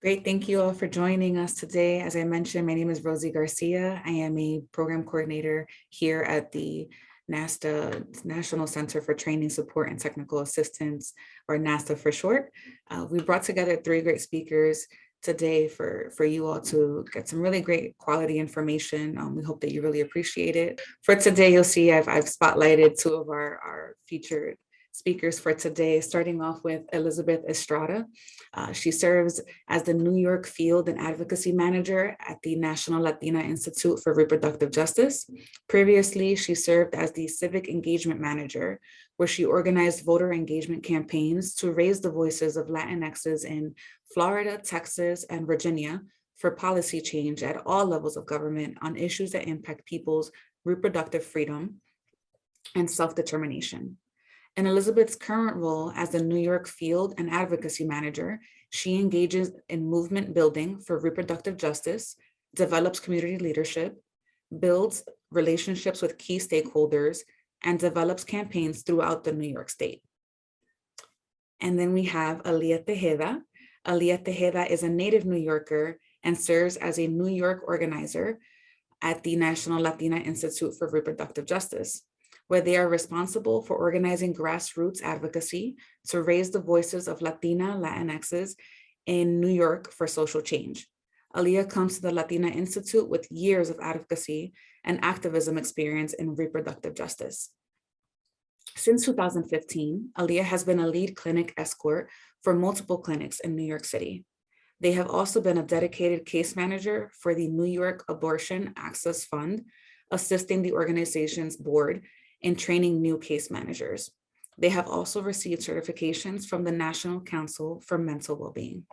Great. Thank you all for joining us today. As I mentioned, my name is Rosie Garcia. I am a program coordinator here at the NASTA, National Center for Training, Support, and Technical Assistance, or NASTA for short. We brought together 3 great speakers today for you all to get some really great quality information. We hope that you really appreciate it. For today, you'll see I've spotlighted 2 of our featured speakers for today, starting off with Elizabeth Estrada. She serves as the New York Field and Advocacy Manager at the National Latina Institute for Reproductive Justice. Previously, she served as the Civic Engagement Manager, where she organized voter engagement campaigns to raise the voices of Latinxes in Florida, Texas, and Virginia for policy change at all levels of government on issues that impact people's reproductive freedom and self-determination. In Elizabeth's current role as the New York Field and Advocacy Manager, she engages in movement building for reproductive justice, develops community leadership, builds relationships with key stakeholders, and develops campaigns throughout the New York state. And then we have Aaliyah Tejeda. Aaliyah Tejeda is a native New Yorker and serves as a New York organizer at the National Latina Institute for Reproductive Justice, where they are responsible for organizing grassroots advocacy to raise the voices of Latinxes in New York for social change. Aaliyah comes to the Latina Institute with years of advocacy and activism experience in reproductive justice. Since 2015, Aaliyah has been a lead clinic escort for multiple clinics in New York City. They have also been a dedicated case manager for the New York Abortion Access Fund, assisting the organization's board in training new case managers. They have also received certifications from the National Council for Mental Wellbeing.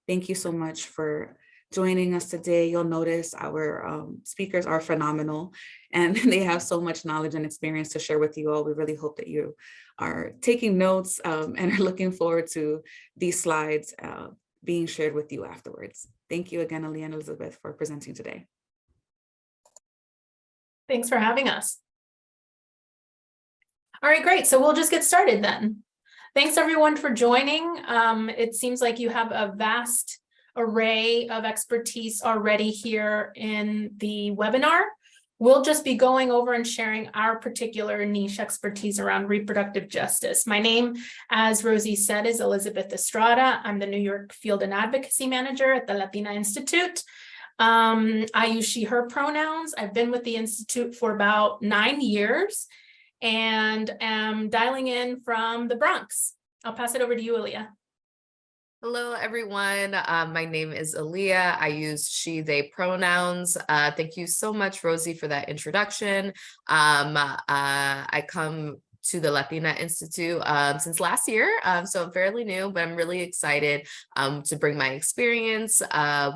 Thank you so much for joining us today. You'll notice our speakers are phenomenal and they have so much knowledge and experience to share with you all. We really hope that you are taking notes and are looking forward to these slides being shared with you afterwards. Thank you again, Aaliyah and Elizabeth, for presenting today. Thanks for having us. All right, great. So we'll just get started then. Thanks everyone for joining. It seems like you have a vast array of expertise already here in the webinar. We'll just be going over and sharing our particular niche expertise around reproductive justice. My name, as Rosie said, is Elizabeth Estrada. I'm the New York Field and Advocacy Manager at the Latina Institute. I use she, her pronouns. I've been with the Institute for about 9 years and am dialing in from the Bronx. I'll pass it over to you, Aaliyah. Hello, everyone. My name is Aaliyah. I use she, they pronouns. Thank you so much, Rosie, for that introduction. I come to the Latina Institute since last year, so I'm fairly new, but I'm really excited to bring my experience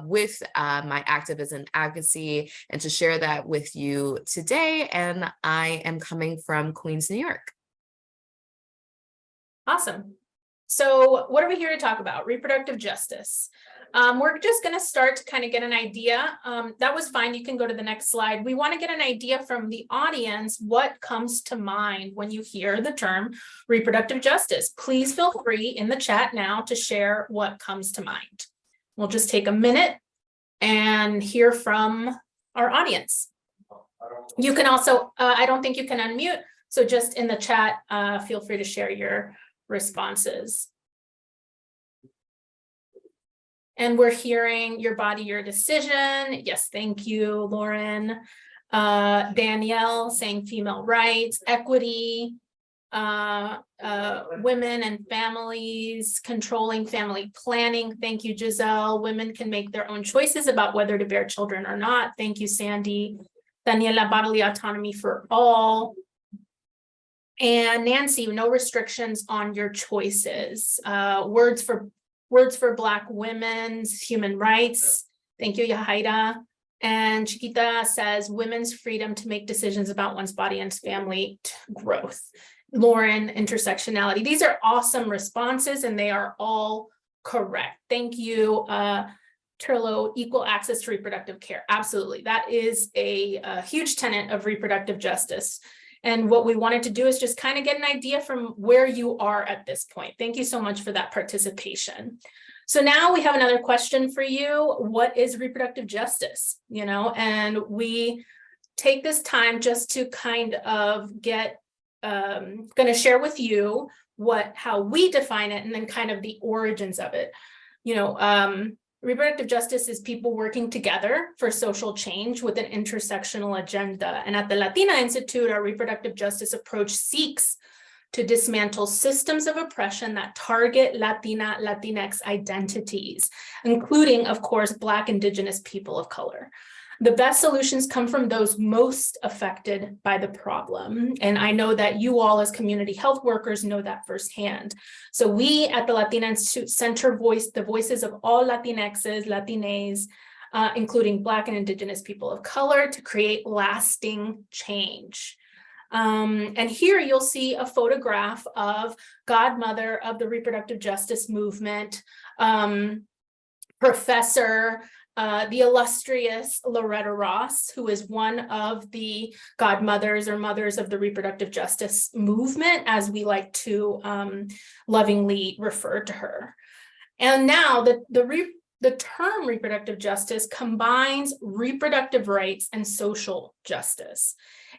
with my activism advocacy and to share that with you today. And I am coming from Queens, New York. Awesome. So what are we here to talk about? Reproductive justice. We're just going to start to kind of get an idea. That was fine. You can go to the next slide. We want to get an idea from the audience what comes to mind when you hear the term reproductive justice. Please feel free in the chat now to share what comes to mind. We'll just take a minute and hear from our audience. You can also, I don't think you can unmute, so just in the chat, feel free to share your responses. And we're hearing your body, your decision. Yes, thank you, Lauren. Danielle saying female rights, equity, women and families, controlling family planning. Thank you, Giselle. Women can make their own choices about whether to bear children or not. Thank you, Sandy. Daniela, bodily autonomy for all. And Nancy, no restrictions on your choices. Words for Black women's human rights. Thank you, Yahaira. And Chiquita says women's freedom to make decisions about one's body and family growth. Lauren, intersectionality. These are awesome responses and they are all correct. Thank you. Turlo, equal access to reproductive care. Absolutely. That is a huge tenet of reproductive justice. And what we wanted to do is just kind of get an idea from where you are at this point. Thank you so much for that participation. So now we have another question for you. What is reproductive justice? And we take this time just to kind of get, going to share with you how we define it and then kind of the origins of it. Reproductive justice is people working together for social change with an intersectional agenda. And at the Latina Institute, our reproductive justice approach seeks to dismantle systems of oppression that target Latinx identities, including, of course, Black, Indigenous people of color. The best solutions come from those most affected by the problem. And I know that you all as community health workers know that firsthand. So we at the Latina Institute center the voices of all Latinxes, Latines, including Black and Indigenous people of color to create lasting change. And here you'll see a photograph of godmother of the reproductive justice movement, Professor the illustrious Loretta Ross, who is one of the godmothers or mothers of the reproductive justice movement, as we like to lovingly refer to her. And now the term reproductive justice combines reproductive rights and social justice.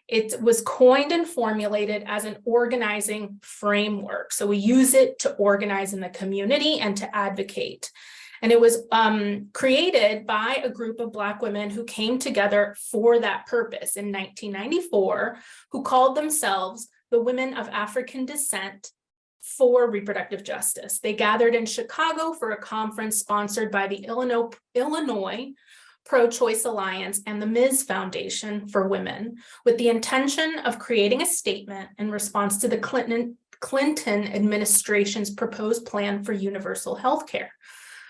It was coined and formulated as an organizing framework. So we use it to organize in the community and to advocate. And it was created by a group of Black women who came together for that purpose in 1994, who called themselves the Women of African Descent for Reproductive Justice. They gathered in Chicago for a conference sponsored by the Illinois Pro-Choice Alliance and the Ms. Foundation for Women, with the intention of creating a statement in response to the Clinton administration's proposed plan for universal health care.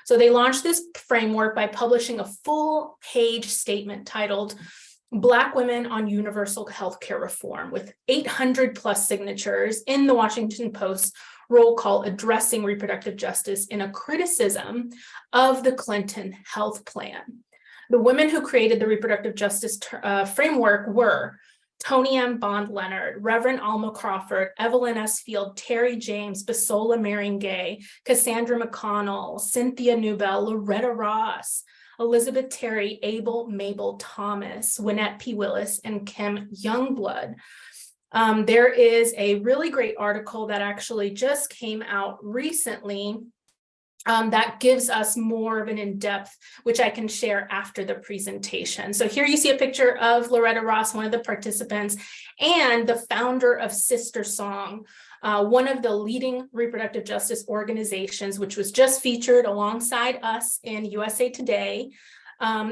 So they launched this framework by publishing a full-page statement titled Black Women on Universal Healthcare Reform, with 800 plus signatures in the Washington Post roll call addressing reproductive justice in a criticism of the Clinton health plan. The women who created the reproductive justice framework were Toni M. Bond Leonard, Reverend Alma Crawford, Evelyn S. Field, Terry James, Basola Maringay, Cassandra McConnell, Cynthia Newbell, Loretta Ross, Elizabeth Terry, Abel Mabel Thomas, Wynette P. Willis, and Kim Youngblood. There is a really great article that actually just came out recently that gives us more of an in-depth, which I can share after the presentation. So here you see a picture of Loretta Ross, one of the participants, and the founder of Sister Song, one of the leading reproductive justice organizations, which was just featured alongside us in USA Today,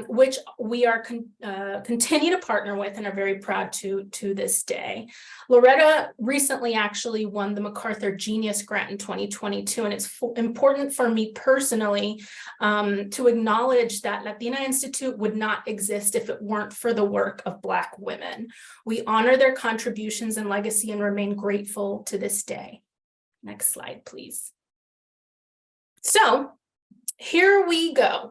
which we are continue to partner with and are very proud to this day. Loretta recently actually won the MacArthur Genius Grant in 2022, and it's important for me personally to acknowledge that Latina Institute would not exist if it weren't for the work of Black women. We honor their contributions and legacy and remain grateful to this day. Next slide, please. So, here we go.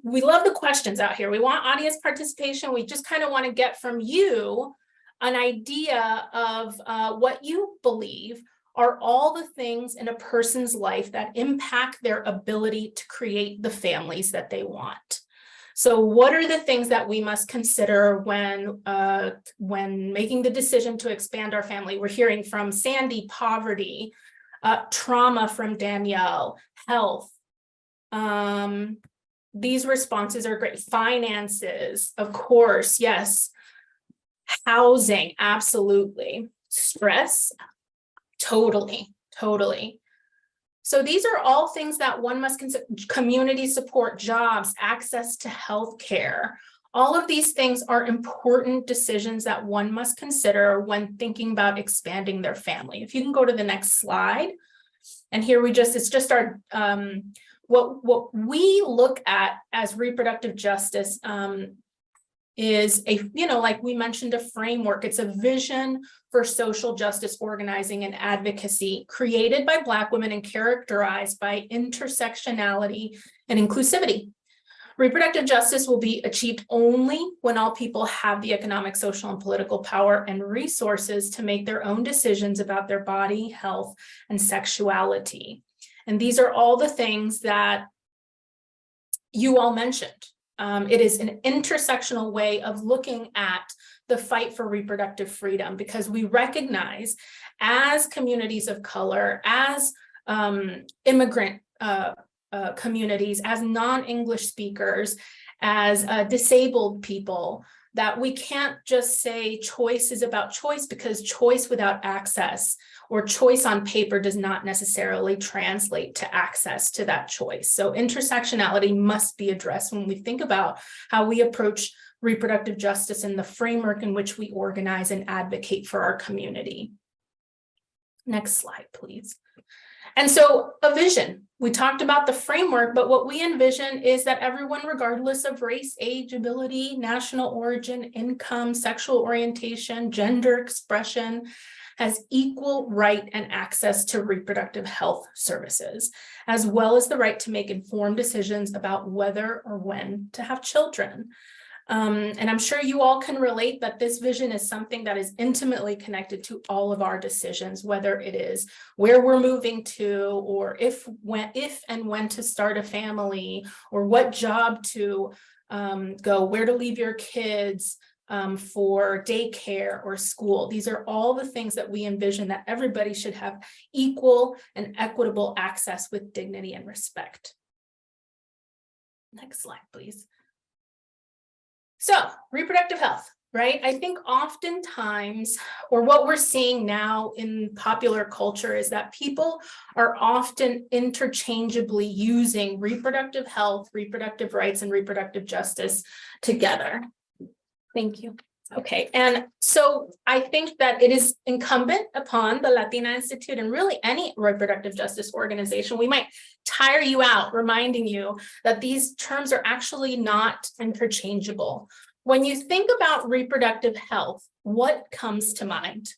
We love the questions out here. We want audience participation. We just kind of want to get from you an idea of what you believe are all the things in a person's life that impact their ability to create the families that they want. So what are the things that we must consider when making the decision to expand our family? We're hearing from Sandy, poverty, trauma from Danielle, health. These responses are great. Finances, of course, yes. Housing, absolutely. Stress, totally. So these are all things that one must consider. Community support, jobs, access to healthcare. All of these things are important decisions that one must consider when thinking about expanding their family. If you can go to the next slide. And here it's just our, what we look at as reproductive justice is like we mentioned, a framework. It's a vision for social justice organizing and advocacy created by Black women and characterized by intersectionality and inclusivity. Reproductive justice will be achieved only when all people have the economic, social, and political power and resources to make their own decisions about their body, health, and sexuality. And these are all the things that you all mentioned. It is an intersectional way of looking at the fight for reproductive freedom, because we recognize as communities of color, as immigrant communities, as non-English speakers, as disabled people, that we can't just say choice is about choice, because choice without access or choice on paper does not necessarily translate to access to that choice. So intersectionality must be addressed when we think about how we approach reproductive justice and the framework in which we organize and advocate for our community. Next slide, please. And so a vision, we talked about the framework, but what we envision is that everyone, regardless of race, age, ability, national origin, income, sexual orientation, gender expression, has equal right and access to reproductive health services, as well as the right to make informed decisions about whether or when to have children. And I'm sure you all can relate that this vision is something that is intimately connected to all of our decisions, whether it is where we're moving to, or if and when to start a family, or what job to go, where to leave your kids for daycare or school. These are all the things that we envision that everybody should have equal and equitable access with dignity and respect. Next slide, please. So reproductive health, right? I think oftentimes, or what we're seeing now in popular culture, is that people are often interchangeably using reproductive health, reproductive rights, and reproductive justice together. Thank you. Okay, and so I think that it is incumbent upon the Latina Institute and really any reproductive justice organization. We might tire you out reminding you that these terms are actually not interchangeable. When you think about reproductive health, what comes to mind?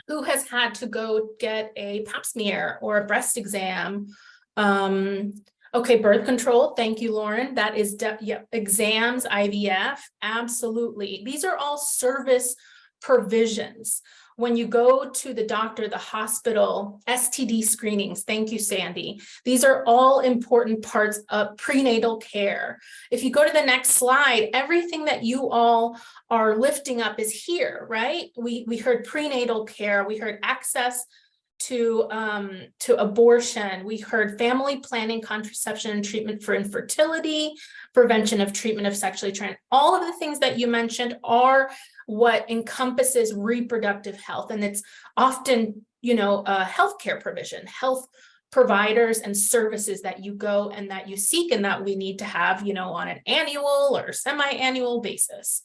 Who has had to go get a pap smear or a breast exam? Okay, birth control. Thank you, Lauren. That is, yeah, exams, IVF, absolutely. These are all service provisions. When you go to the doctor, the hospital, STD screenings, thank you, Sandy. These are all important parts of prenatal care. If you go to the next slide, everything that you all are lifting up is here, right? We heard prenatal care, we heard access to abortion, we heard family planning, contraception, and treatment for infertility, prevention of treatment of sexually transmitted. All of the things that you mentioned are what encompasses reproductive health, and it's often, healthcare provision, health providers and services that you go and that you seek and that we need to have, on an annual or semi-annual basis.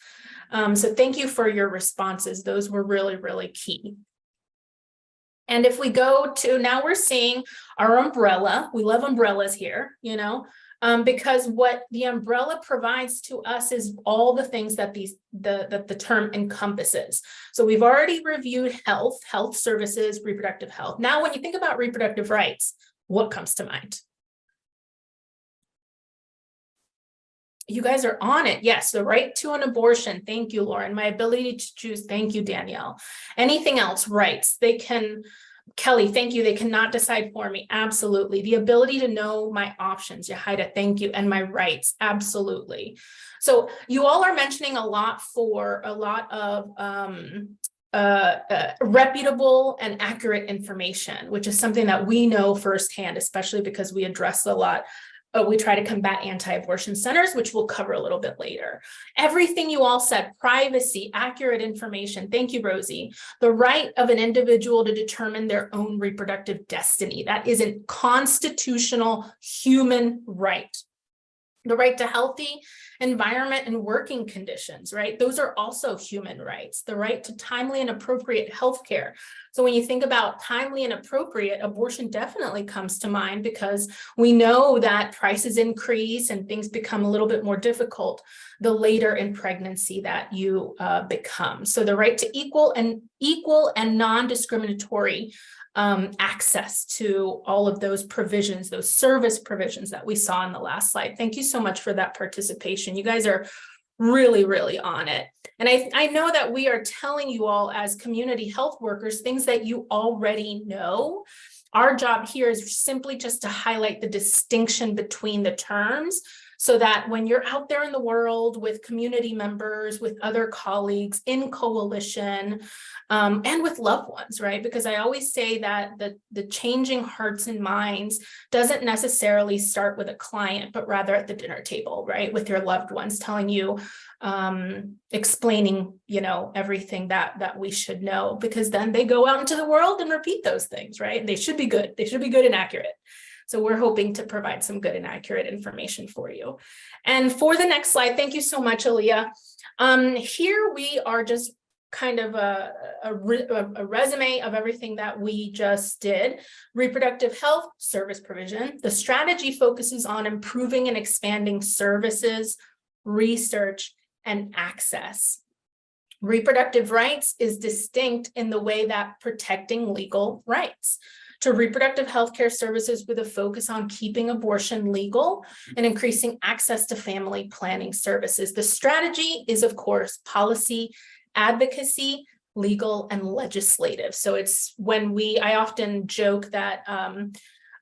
So thank you for your responses. Those were really, really key. And if we go to, now we're seeing our umbrella. We love umbrellas here, because what the umbrella provides to us is all the things that the term encompasses. So we've already reviewed health services, reproductive health. Now, when you think about reproductive rights, what comes to mind? You guys are on it. Yes, the right to an abortion. Thank you, Lauren. My ability to choose. Thank you, Danielle. Anything else? Rights. They can, Kelly, thank you. They cannot decide for me. Absolutely. The ability to know my options. Yahida, thank you. And my rights. Absolutely. So you all are mentioning a lot of reputable and accurate information, which is something that we know firsthand, especially because we address a lot. We try to combat anti-abortion centers, which we'll cover a little bit later. Everything you all said, privacy, accurate information. Thank you, Rosie. The right of an individual to determine their own reproductive destiny. That is a constitutional human right. The right to healthy environment and working conditions, right? Those are also human rights. The right to timely and appropriate health care. So when you think about timely and appropriate, abortion definitely comes to mind, because we know that prices increase and things become a little bit more difficult the later in pregnancy that you become. So the right to equal and non-discriminatory access to all of those provisions, those service provisions that we saw in the last slide. Thank you so much for that participation. You guys are really, really on it. And I know that we are telling you all as community health workers things that you already know, Our job here is simply just to highlight the distinction between the terms, so that when you're out there in the world with community members, with other colleagues, in coalition, and with loved ones, right? Because I always say that the changing hearts and minds doesn't necessarily start with a client, but rather at the dinner table, right? With your loved ones telling you, explaining, everything that we should know, because then they go out into the world and repeat those things, right? They should be good. They should be good and accurate. So we're hoping to provide some good and accurate information for you. And for the next slide, thank you so much, Aaliyah. Here we are just kind of a resume of everything that we just did. Reproductive health service provision. The strategy focuses on improving and expanding services, research, and access. Reproductive rights is distinct in the way that protecting legal rights to reproductive healthcare services with a focus on keeping abortion legal and increasing access to family planning services. The strategy is, of course, policy, advocacy, legal, and legislative. So it's when I often joke that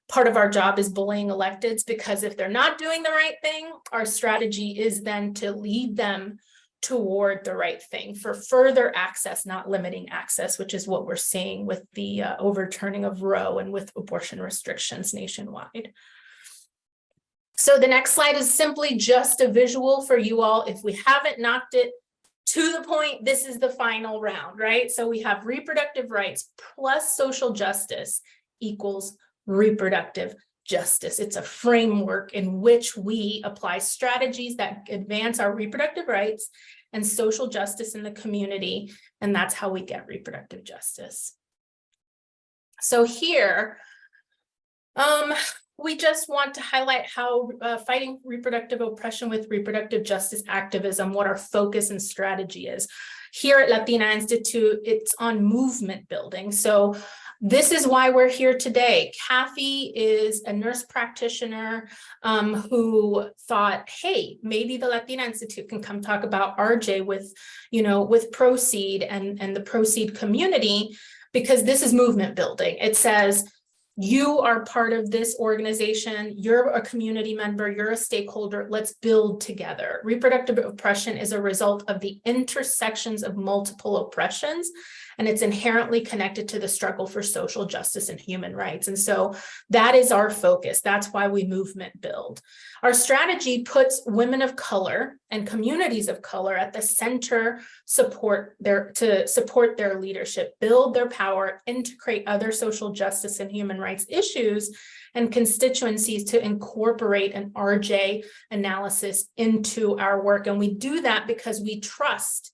part of our job is bullying electeds, because if they're not doing the right thing, our strategy is then to lead them toward the right thing for further access, not limiting access, which is what we're seeing with the overturning of Roe and with abortion restrictions nationwide. So the next slide is simply just a visual for you all. If we haven't knocked it to the point, this is the final round, right? So we have reproductive rights plus social justice equals reproductive justice. It's a framework in which we apply strategies that advance our reproductive rights and social justice in the community, and that's how we get reproductive justice. So here, we just want to highlight how fighting reproductive oppression with reproductive justice activism, what our focus and strategy is. Here at Latina Institute, it's on movement building. So this is why we're here today. Kathy is a nurse practitioner who thought, hey, maybe the Latina Institute can come talk about RJ with Proceed and the Proceed community, because this is movement building. It says, you are part of this organization, you're a community member, you're a stakeholder, let's build together. Reproductive oppression is a result of the intersections of multiple oppressions, and it's inherently connected to the struggle for social justice and human rights. And so that is our focus. That's why we movement build. Our strategy puts women of color and communities of color at the center, to support their leadership, build their power, integrate other social justice and human rights issues and constituencies to incorporate an RJ analysis into our work. And we do that because we trust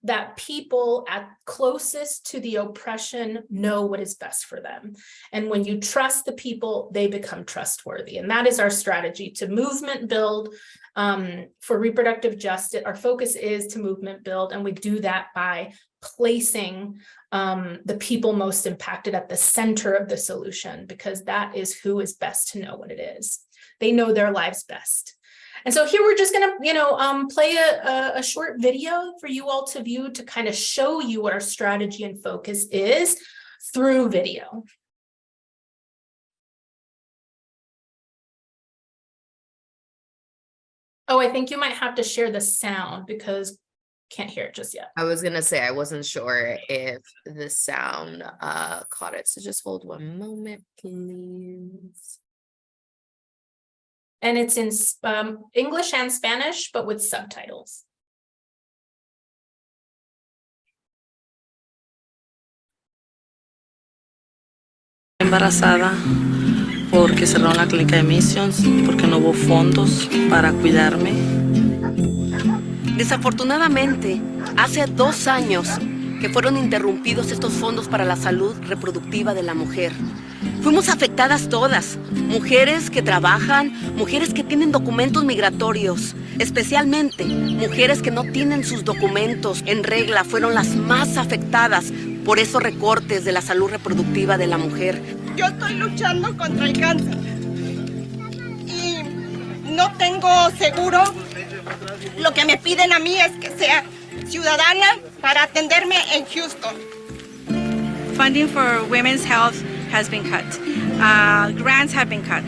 that people at closest to the oppression know what is best for them. And when you trust the people, they become trustworthy. And that is our strategy, to movement build for reproductive justice. Our focus is to movement build, and we do that by placing the people most impacted at the center of the solution, because that is who is best to know what it is. They know their lives best. And so here we're just going to, play a short video for you all to view to kind of show you what our strategy and focus is through video. Oh, I think you might have to share the sound because can't hear it just yet. I was going to say, I wasn't sure if the sound caught it. So just hold one moment, please. And it's in English and Spanish, but with subtitles. Embarazada porque cerraron la clínica de Missions, porque no hubo fondos para cuidarme. Desafortunadamente, hace 2 años que fueron interrumpidos estos fondos para la salud reproductiva de la mujer. Fuimos afectadas todas, mujeres que trabajan, mujeres que tienen documentos migratorios, especialmente mujeres que no tienen sus documentos en regla, fueron las más afectadas por esos recortes de la salud reproductiva de la mujer. Yo estoy luchando contra el cáncer y no tengo seguro. Lo que me piden a mí es que sea ciudadana para atenderme en Houston. Funding for women's health has been cut. Grants have been cut.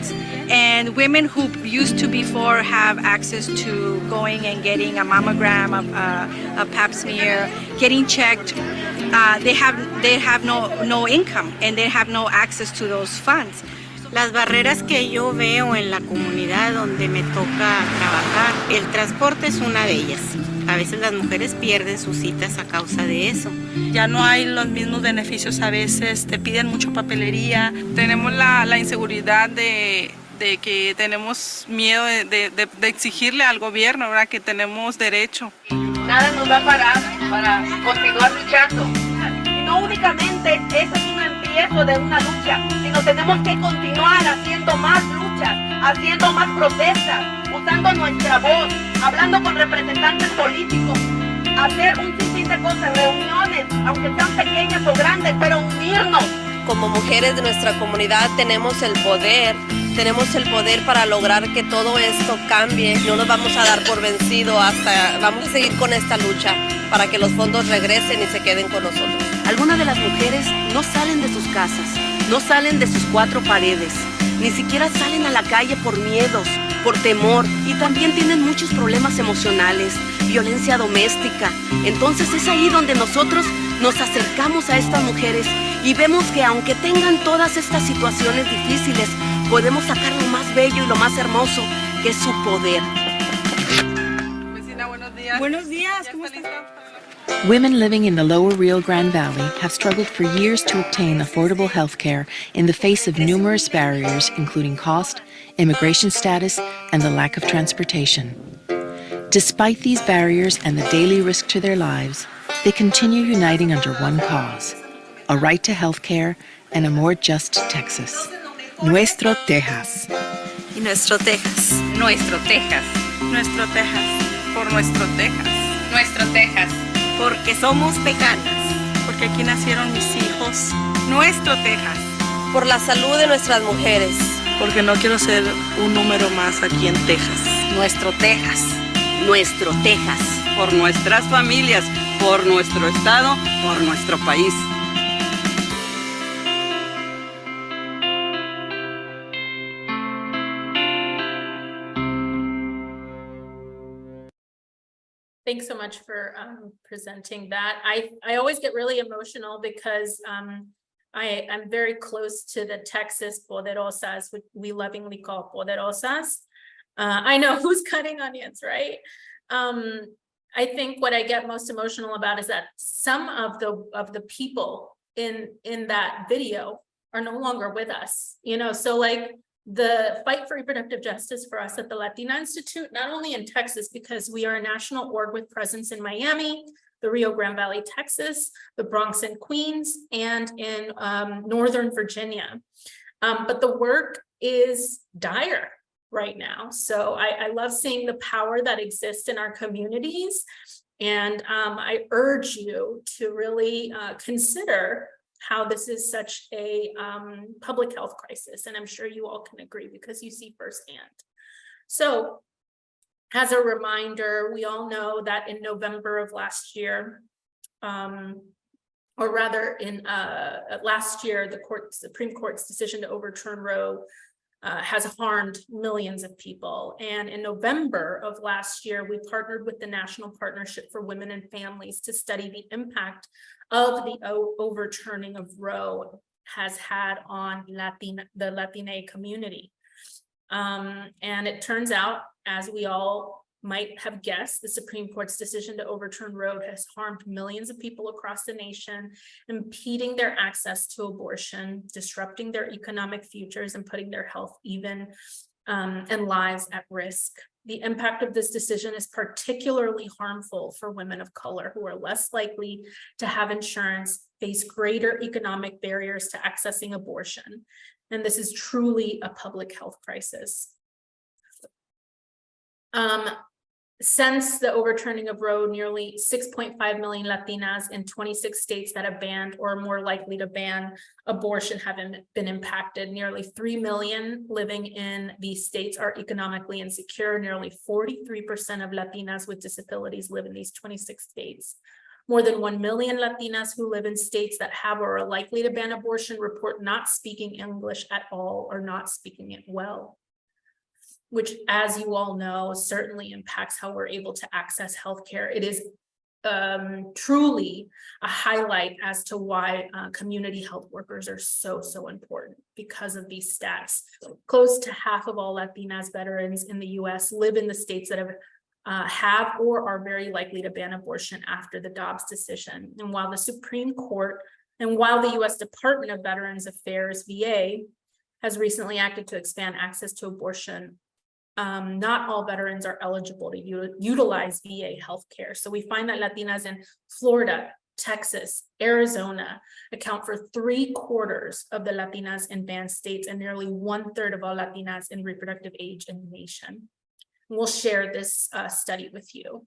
And women who used to before have access to going and getting a mammogram, a pap smear, getting checked, they have no income and they have no access to those funds. Las barreras que yo veo en la comunidad donde me toca trabajar, el transporte es una de ellas. A veces las mujeres pierden sus citas a causa de eso. Ya no hay los mismos beneficios a veces, te piden mucho papelería. Tenemos la inseguridad de que tenemos miedo de exigirle al gobierno, ¿verdad? Que tenemos derecho. Nada nos va a parar para continuar luchando. No únicamente eso es un empiezo de una lucha, sino tenemos que continuar haciendo más luchas, haciendo más protestas, usando nuestra voz, hablando con representantes políticos, hacer un sinfín de cosas, reuniones, aunque sean pequeñas o grandes, pero unirnos. Como mujeres de nuestra comunidad tenemos el poder para lograr que todo esto cambie. No nos vamos a dar por vencido vamos a seguir con esta lucha para que los fondos regresen y se queden con nosotros. Algunas de las mujeres no salen de sus casas, no salen de sus cuatro paredes, ni siquiera salen a la calle por miedos, por temor, y también tienen muchos problemas emocionales, violencia doméstica. Entonces es ahí donde nosotros nos acercamos a estas mujeres y vemos que aunque tengan todas estas situaciones difíciles, podemos sacar lo más bello y lo más hermoso, que es su poder. Vecina, buenos días. Buenos días, ¿cómo estás? Women living in the lower Rio Grande Valley have struggled for years to obtain affordable health care in the face of numerous barriers, including cost, immigration status, and the lack of transportation. Despite these barriers and the daily risk to their lives, they continue uniting under one cause: a right to health care and a more just Texas. Nuestro Texas. Y nuestro Texas. Nuestro Texas. Nuestro Texas. Por nuestro Texas. Nuestro Texas. Porque somos tejanas. Porque aquí nacieron mis hijos. Nuestro Texas. Por la salud de nuestras mujeres. Porque no quiero ser un número más aquí en Texas. Nuestro Texas. Nuestro Texas. Por nuestras familias, por nuestro estado, por nuestro país. Thanks so much for presenting that. I always get really emotional because I'm very close to the Texas poderosas, which we lovingly call poderosas. I know who's cutting onions, right? I think what I get most emotional about is that some of the people in that video are no longer with us. So like the fight for reproductive justice for us at the Latina Institute, not only in Texas, because we are a national org with presence in Miami, the Rio Grande Valley, Texas, the Bronx and Queens, and in Northern Virginia. But the work is dire right now. So I love seeing the power that exists in our communities. And I urge you to really consider how this is such a public health crisis. And I'm sure you all can agree because you see firsthand. So as a reminder, we all know that in November of last year, or rather in last year, the Supreme Court's decision to overturn Roe has harmed millions of people. And in November of last year, we partnered with the National Partnership for Women and Families to study the impact of the overturning of Roe has had on the Latina community. And it turns out, as we all might have guessed, the Supreme Court's decision to overturn Roe has harmed millions of people across the nation, impeding their access to abortion, disrupting their economic futures, and putting their health and lives at risk. The impact of this decision is particularly harmful for women of color who are less likely to have insurance, face greater economic barriers to accessing abortion. And this is truly a public health crisis. Since the overturning of Roe, nearly 6.5 million Latinas in 26 states that have banned or are more likely to ban abortion have been impacted. Nearly 3 million living in these states are economically insecure. Nearly 43% of Latinas with disabilities live in these 26 states. More than 1 million Latinas who live in states that have or are likely to ban abortion report not speaking English at all or not speaking it well, which, as you all know, certainly impacts how we're able to access healthcare. It is truly a highlight as to why community health workers are so important because of these stats. Close to half of all Latinas veterans in the US live in the states that have or are very likely to ban abortion after the Dobbs decision. And while the Supreme Court and while the US Department of Veterans Affairs, VA, has recently acted to expand access to abortion, not all veterans are eligible to utilize VA healthcare. So we find that Latinas in Florida, Texas, Arizona account for 3/4 of the Latinas in banned states and nearly 1/3 of all Latinas in reproductive age in the nation. We'll share this study with you.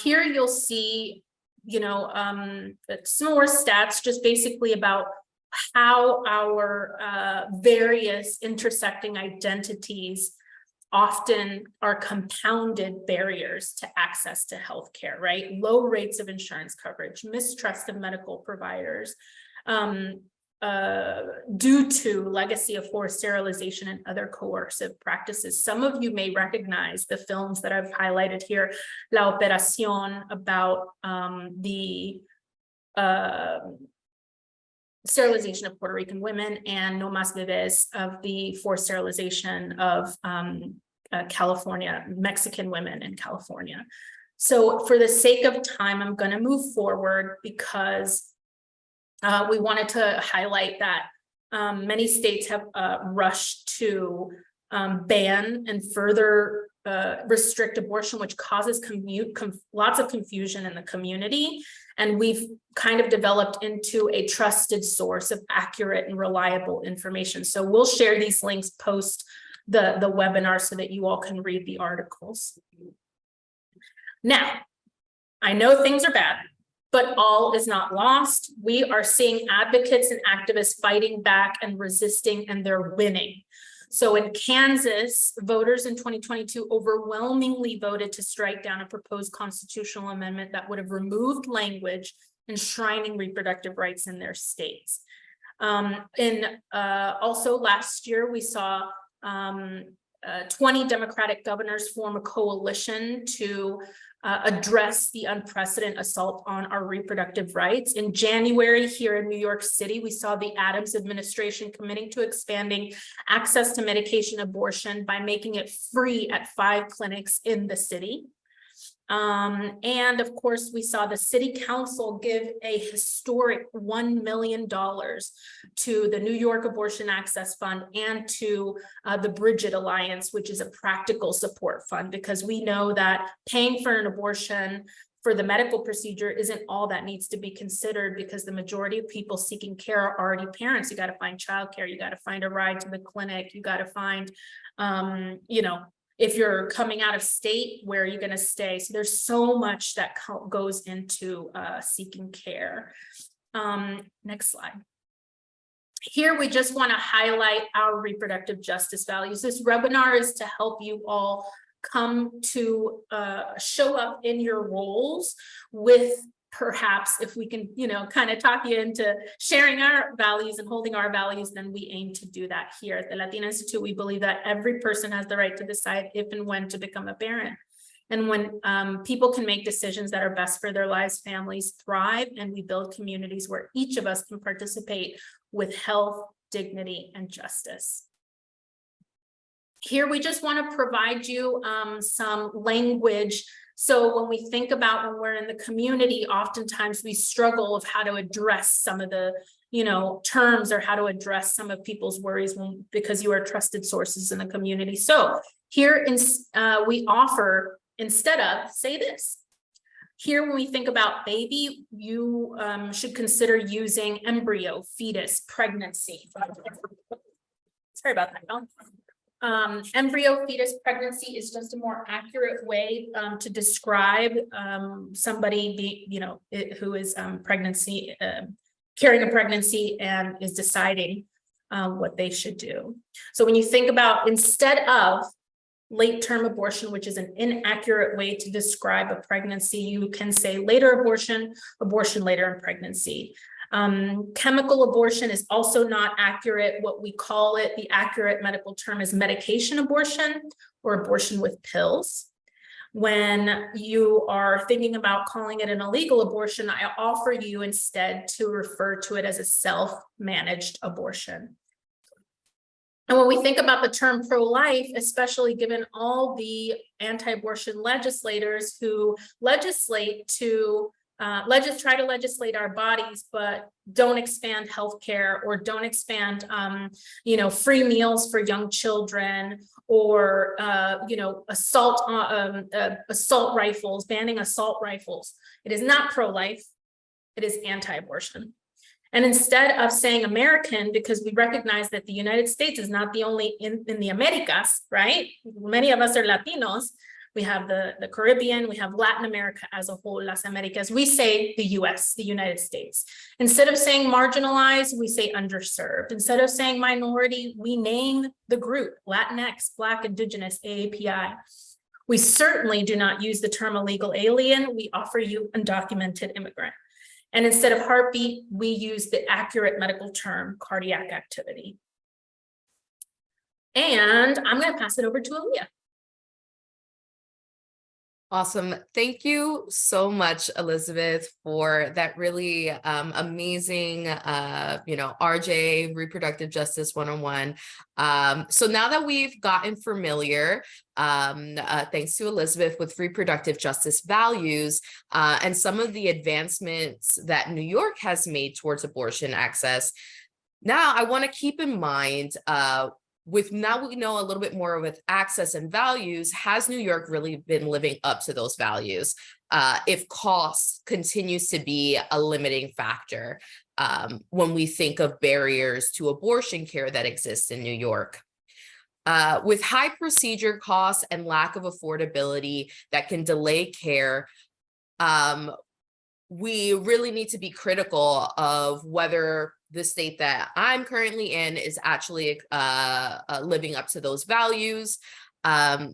Here you'll see, some more stats just basically about how our various intersecting identities often are compounded barriers to access to healthcare, right? Low rates of insurance coverage, mistrust of medical providers, due to legacy of forced sterilization and other coercive practices. Some of you may recognize the films that I've highlighted here, La Operación, about the sterilization of Puerto Rican women, and No Más Bebés of the forced sterilization of California, Mexican women in California. So for the sake of time, I'm going to move forward because we wanted to highlight that many states have rushed to ban and further restrict abortion, which causes lots of confusion in the community. And we've kind of developed into a trusted source of accurate and reliable information. So we'll share these links post the webinar so that you all can read the articles. Now, I know things are bad, but all is not lost. We are seeing advocates and activists fighting back and resisting, and they're winning. So in Kansas, voters in 2022 overwhelmingly voted to strike down a proposed constitutional amendment that would have removed language enshrining reproductive rights in their states. Also last year, we saw 20 Democratic governors form a coalition to address the unprecedented assault on our reproductive rights. In January, here in New York City, we saw the Adams administration committing to expanding access to medication abortion by making it free at 5 clinics in the city. And of course, we saw the city council give a historic $1 million to the New York Abortion Access Fund and to the Bridget Alliance, which is a practical support fund, because we know that paying for an abortion for the medical procedure isn't all that needs to be considered, because the majority of people seeking care are already parents. You got to find childcare, you got to find a ride to the clinic, you got to find, if you're coming out of state, where are you going to stay? So there's so much that goes into seeking care. Next slide. Here, we just want to highlight our reproductive justice values. This webinar is to help you all come to show up in your roles with, perhaps if we can, kind of talk you into sharing our values and holding our values, then we aim to do that here at the Latina Institute. We believe that every person has the right to decide if and when to become a parent. And when people can make decisions that are best for their lives, families thrive, and we build communities where each of us can participate with health, dignity, and justice. Here, we just want to provide you some language. So when we think about when we're in the community, oftentimes we struggle of how to address some of the, terms, or how to address some of people's worries because you are trusted sources in the community. So here we offer, instead of, say this. Here, when we think about baby, you should consider using embryo, fetus, pregnancy. Sorry about that, y'all. Embryo, fetus, pregnancy is just a more accurate way to describe somebody who is carrying a pregnancy and is deciding what they should do. So when you think about, instead of, late-term abortion, which is an inaccurate way to describe a pregnancy. You can say later abortion, abortion later in pregnancy. Chemical abortion is also not accurate. What we call it, the accurate medical term is medication abortion or abortion with pills. When you are thinking about calling it an illegal abortion, I offer you instead to refer to it as a self-managed abortion. And when we think about the term pro-life, especially given all the anti-abortion legislators who legislate to try to legislate our bodies, but don't expand healthcare or don't expand, free meals for young children, or assault rifles, banning assault rifles. It is not pro-life; it is anti-abortion. And instead of saying American, because we recognize that the United States is not the only in the Americas, right? Many of us are Latinos. We have the Caribbean, we have Latin America as a whole, Las Americas. We say the US, the United States. Instead of saying marginalized, we say underserved. Instead of saying minority, we name the group, Latinx, Black, Indigenous, AAPI. We certainly do not use the term illegal alien. We offer you undocumented immigrant. And instead of heartbeat, we use the accurate medical term, cardiac activity. And I'm going to pass it over to Aaliyah. Awesome. Thank you so much, Elizabeth, for that really amazing, RJ, Reproductive Justice 101. So now that we've gotten familiar, thanks to Elizabeth, with reproductive justice values and some of the advancements that New York has made towards abortion access, now I want to keep in mind now we know a little bit more with access and values, has New York really been living up to those values? If cost continues to be a limiting factor when we think of barriers to abortion care that exist in New York. With high procedure costs and lack of affordability that can delay care, we really need to be critical of whether the state that I'm currently in is actually living up to those values.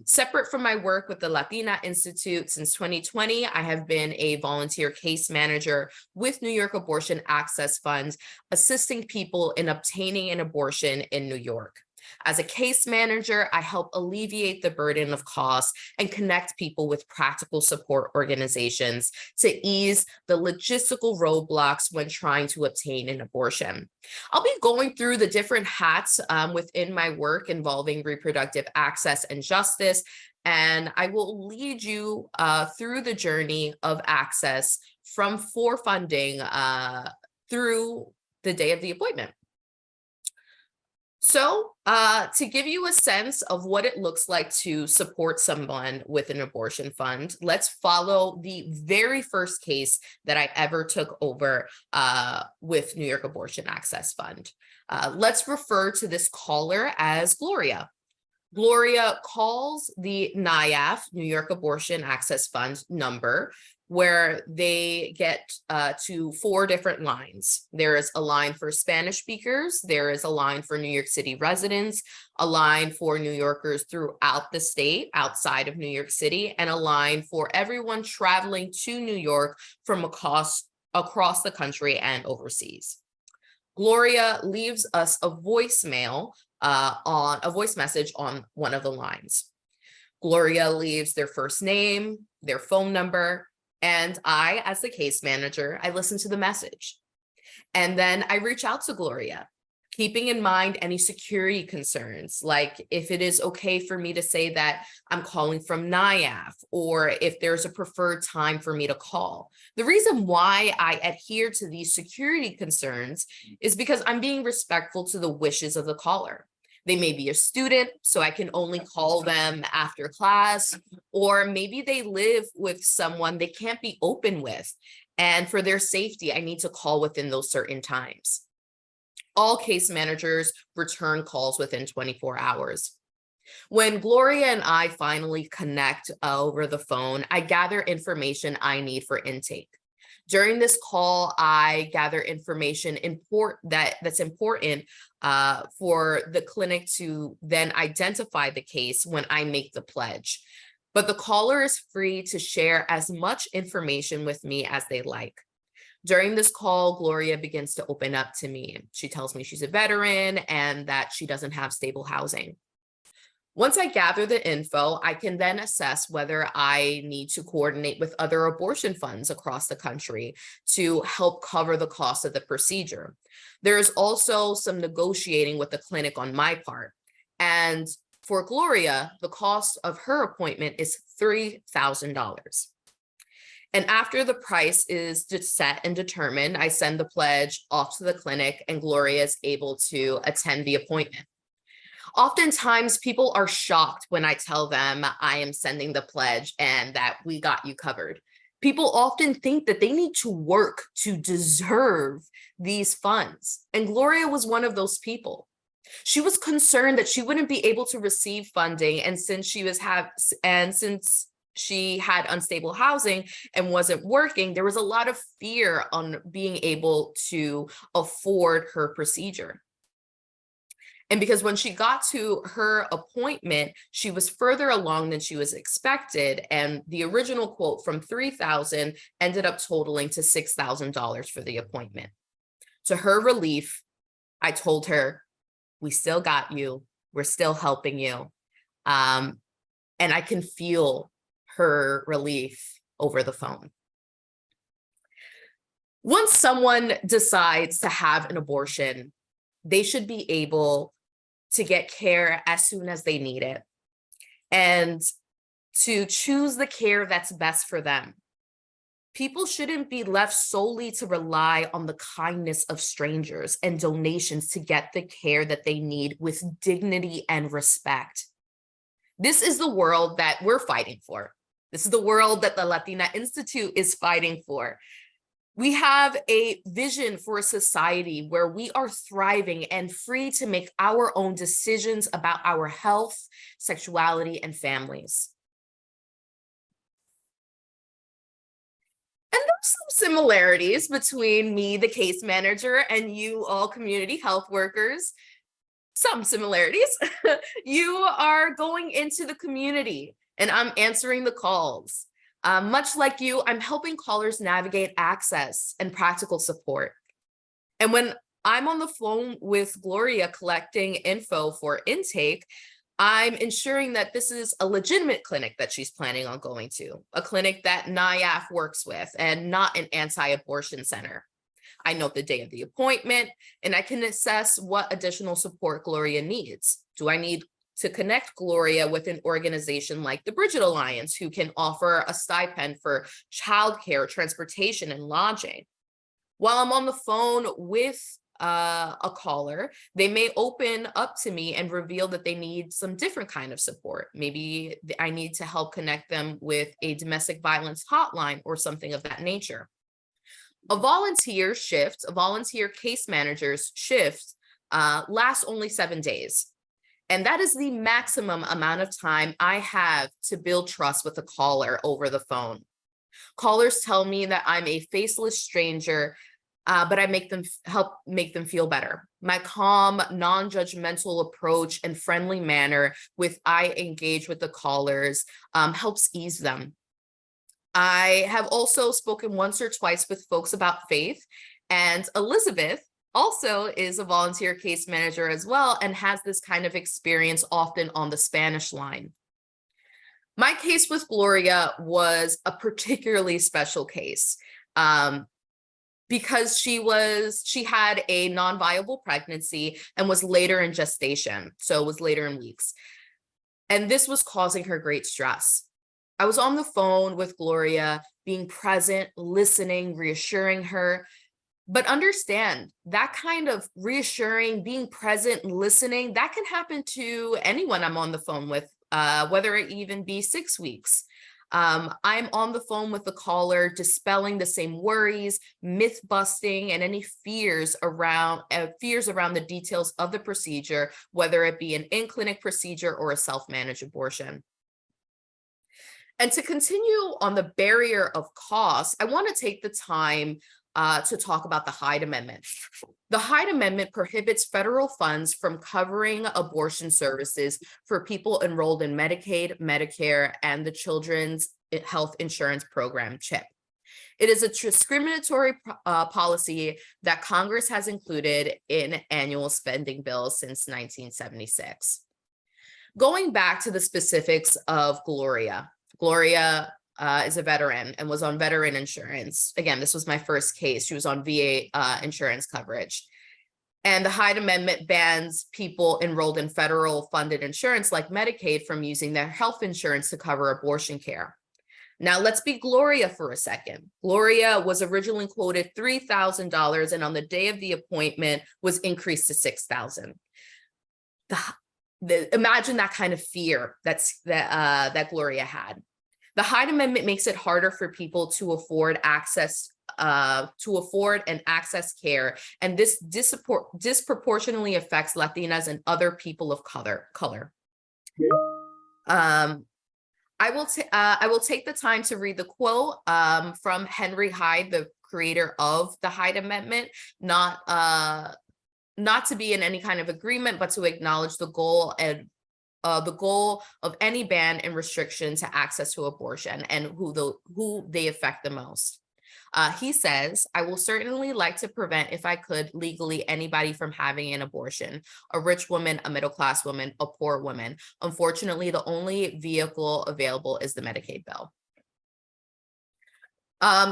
Separate from my work with the Latina Institute since 2020, I have been a volunteer case manager with New York Abortion Access Fund, assisting people in obtaining an abortion in New York. As a case manager, I help alleviate the burden of costs and connect people with practical support organizations to ease the logistical roadblocks when trying to obtain an abortion. I'll be going through the different hats within my work involving reproductive access and justice, and I will lead you through the journey of access from funding through the day of the appointment. So to give you a sense of what it looks like to support someone with an abortion fund, let's follow the very first case that I ever took over with New York Abortion Access Fund. Let's refer to this caller as Gloria. Gloria calls the NIAF, New York Abortion Access Fund number, where they get to 4 different lines. There is a line for Spanish speakers, there is a line for New York City residents, a line for New Yorkers throughout the state outside of New York City, and a line for everyone traveling to New York from across the country and overseas. Gloria leaves us a voicemail a voice message on one of the lines. Gloria leaves their first name, their phone number, and I, as the case manager, I listen to the message. And then I reach out to Gloria, keeping in mind any security concerns, like if it is okay for me to say that I'm calling from NIAF, or if there's a preferred time for me to call. The reason why I adhere to these security concerns is because I'm being respectful to the wishes of the caller. They may be a student, so I can only call them after class, or maybe they live with someone they can't be open with. And for their safety, I need to call within those certain times. All case managers return calls within 24 hours. When Gloria and I finally connect over the phone, I gather information I need for intake. During this call, I gather information that's important for the clinic to then identify the case when I make the pledge. But the caller is free to share as much information with me as they like. During this call, Gloria begins to open up to me. She tells me she's a veteran and that she doesn't have stable housing. Once I gather the info, I can then assess whether I need to coordinate with other abortion funds across the country to help cover the cost of the procedure. There is also some negotiating with the clinic on my part. And for Gloria, the cost of her appointment is $3,000. And after the price is set and determined, I send the pledge off to the clinic and Gloria is able to attend the appointment. Oftentimes, people are shocked when I tell them I am sending the pledge and that we got you covered. People often think that they need to work to deserve these funds. And Gloria was one of those people. She was concerned that she wouldn't be able to receive funding, and since she had unstable housing and wasn't working, there was a lot of fear on being able to afford her procedure. And because when she got to her appointment, she was further along than she was expected. And the original quote from $3,000 ended up totaling to $6,000 for the appointment. To her relief, I told her, we still got you. We're still helping you. And I can feel her relief over the phone. Once someone decides to have an abortion, they should be able to get care as soon as they need it and to choose the care that's best for them. People shouldn't be left solely to rely on the kindness of strangers and donations to get the care that they need with dignity and respect. This is the world that we're fighting for. This is the world that the Latina Institute is fighting for. We have a vision for a society where we are thriving and free to make our own decisions about our health, sexuality, and families. And there's some similarities between me, the case manager, and you all community health workers. Some similarities. You are going into the community and I'm answering the calls. Much like you, I'm helping callers navigate access and practical support. And when I'm on the phone with Gloria collecting info for intake, I'm ensuring that this is a legitimate clinic that she's planning on going to, a clinic that NIAF works with and not an anti-abortion center. I note the day of the appointment and I can assess what additional support Gloria needs. Do I need to connect Gloria with an organization like the Bridget Alliance, who can offer a stipend for childcare, transportation, and lodging? While I'm on the phone with a caller, they may open up to me and reveal that they need some different kind of support. Maybe I need to help connect them with a domestic violence hotline or something of that nature. A volunteer case manager's shift lasts only 7 days. And that is the maximum amount of time I have to build trust with a caller over the phone. Callers tell me that I'm a faceless stranger, but I help make them feel better. My calm, non-judgmental approach and friendly manner with I engage with the callers helps ease them. I have also spoken once or twice with folks about faith, and Elizabeth also is a volunteer case manager as well and has this kind of experience often on the Spanish line. My case with Gloria was a particularly special case because she had a non-viable pregnancy and was later in gestation, so it was later in weeks. And this was causing her great stress. I was on the phone with Gloria, being present, listening, reassuring her. But understand that kind of reassuring, being present, listening, that can happen to anyone I'm on the phone with, whether it even be 6 weeks. I'm on the phone with the caller, dispelling the same worries, myth busting, and any fears around the details of the procedure, whether it be an in-clinic procedure or a self-managed abortion. And to continue on the barrier of cost, I want to take the time to talk about the Hyde Amendment. The Hyde Amendment prohibits federal funds from covering abortion services for people enrolled in Medicaid, Medicare, and the Children's Health Insurance Program, CHIP. It is a discriminatory policy that Congress has included in annual spending bills since 1976. Going back to the specifics of Gloria. Gloria is a veteran and was on veteran insurance. Again, this was my first case. She was on VA insurance coverage. And the Hyde Amendment bans people enrolled in federal funded insurance like Medicaid from using their health insurance to cover abortion care. Now let's be Gloria for a second. Gloria was originally quoted $3,000 and on the day of the appointment was increased to $6,000. Imagine that kind of fear that Gloria had. The Hyde Amendment makes it harder for people to afford and access care, and this disproportionately affects Latinas and other people of color. I will take the time to read the quote from Henry Hyde, the creator of the Hyde Amendment, not to be in any kind of agreement, but to acknowledge the goal of any ban and restriction to access to abortion and who they affect the most. He says, "I will certainly like to prevent, if I could, legally anybody from having an abortion, a rich woman, a middle-class woman, a poor woman. Unfortunately, the only vehicle available is the Medicaid bill."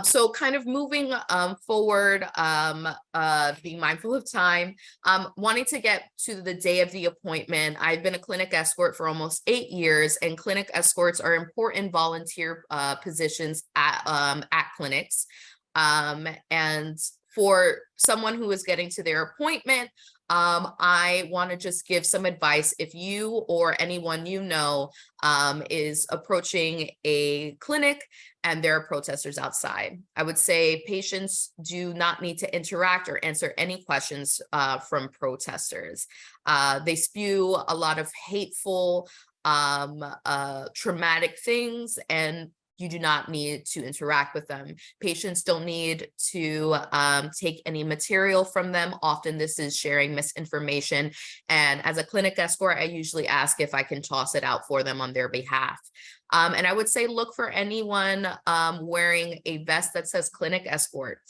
So kind of moving forward, being mindful of time, wanting to get to the day of the appointment. I've been a clinic escort for almost 8 years, and clinic escorts are important volunteer positions at clinics. And for someone who is getting to their appointment, I want to just give some advice. If you or anyone you know is approaching a clinic and there are protesters outside, I would say patients do not need to interact or answer any questions from protesters. They spew a lot of hateful, traumatic things, and you do not need to interact with them. Patients don't need to take any material from them. Often this is sharing misinformation. And as a clinic escort, I usually ask if I can toss it out for them on their behalf. And I would say look for anyone wearing a vest that says clinic escort.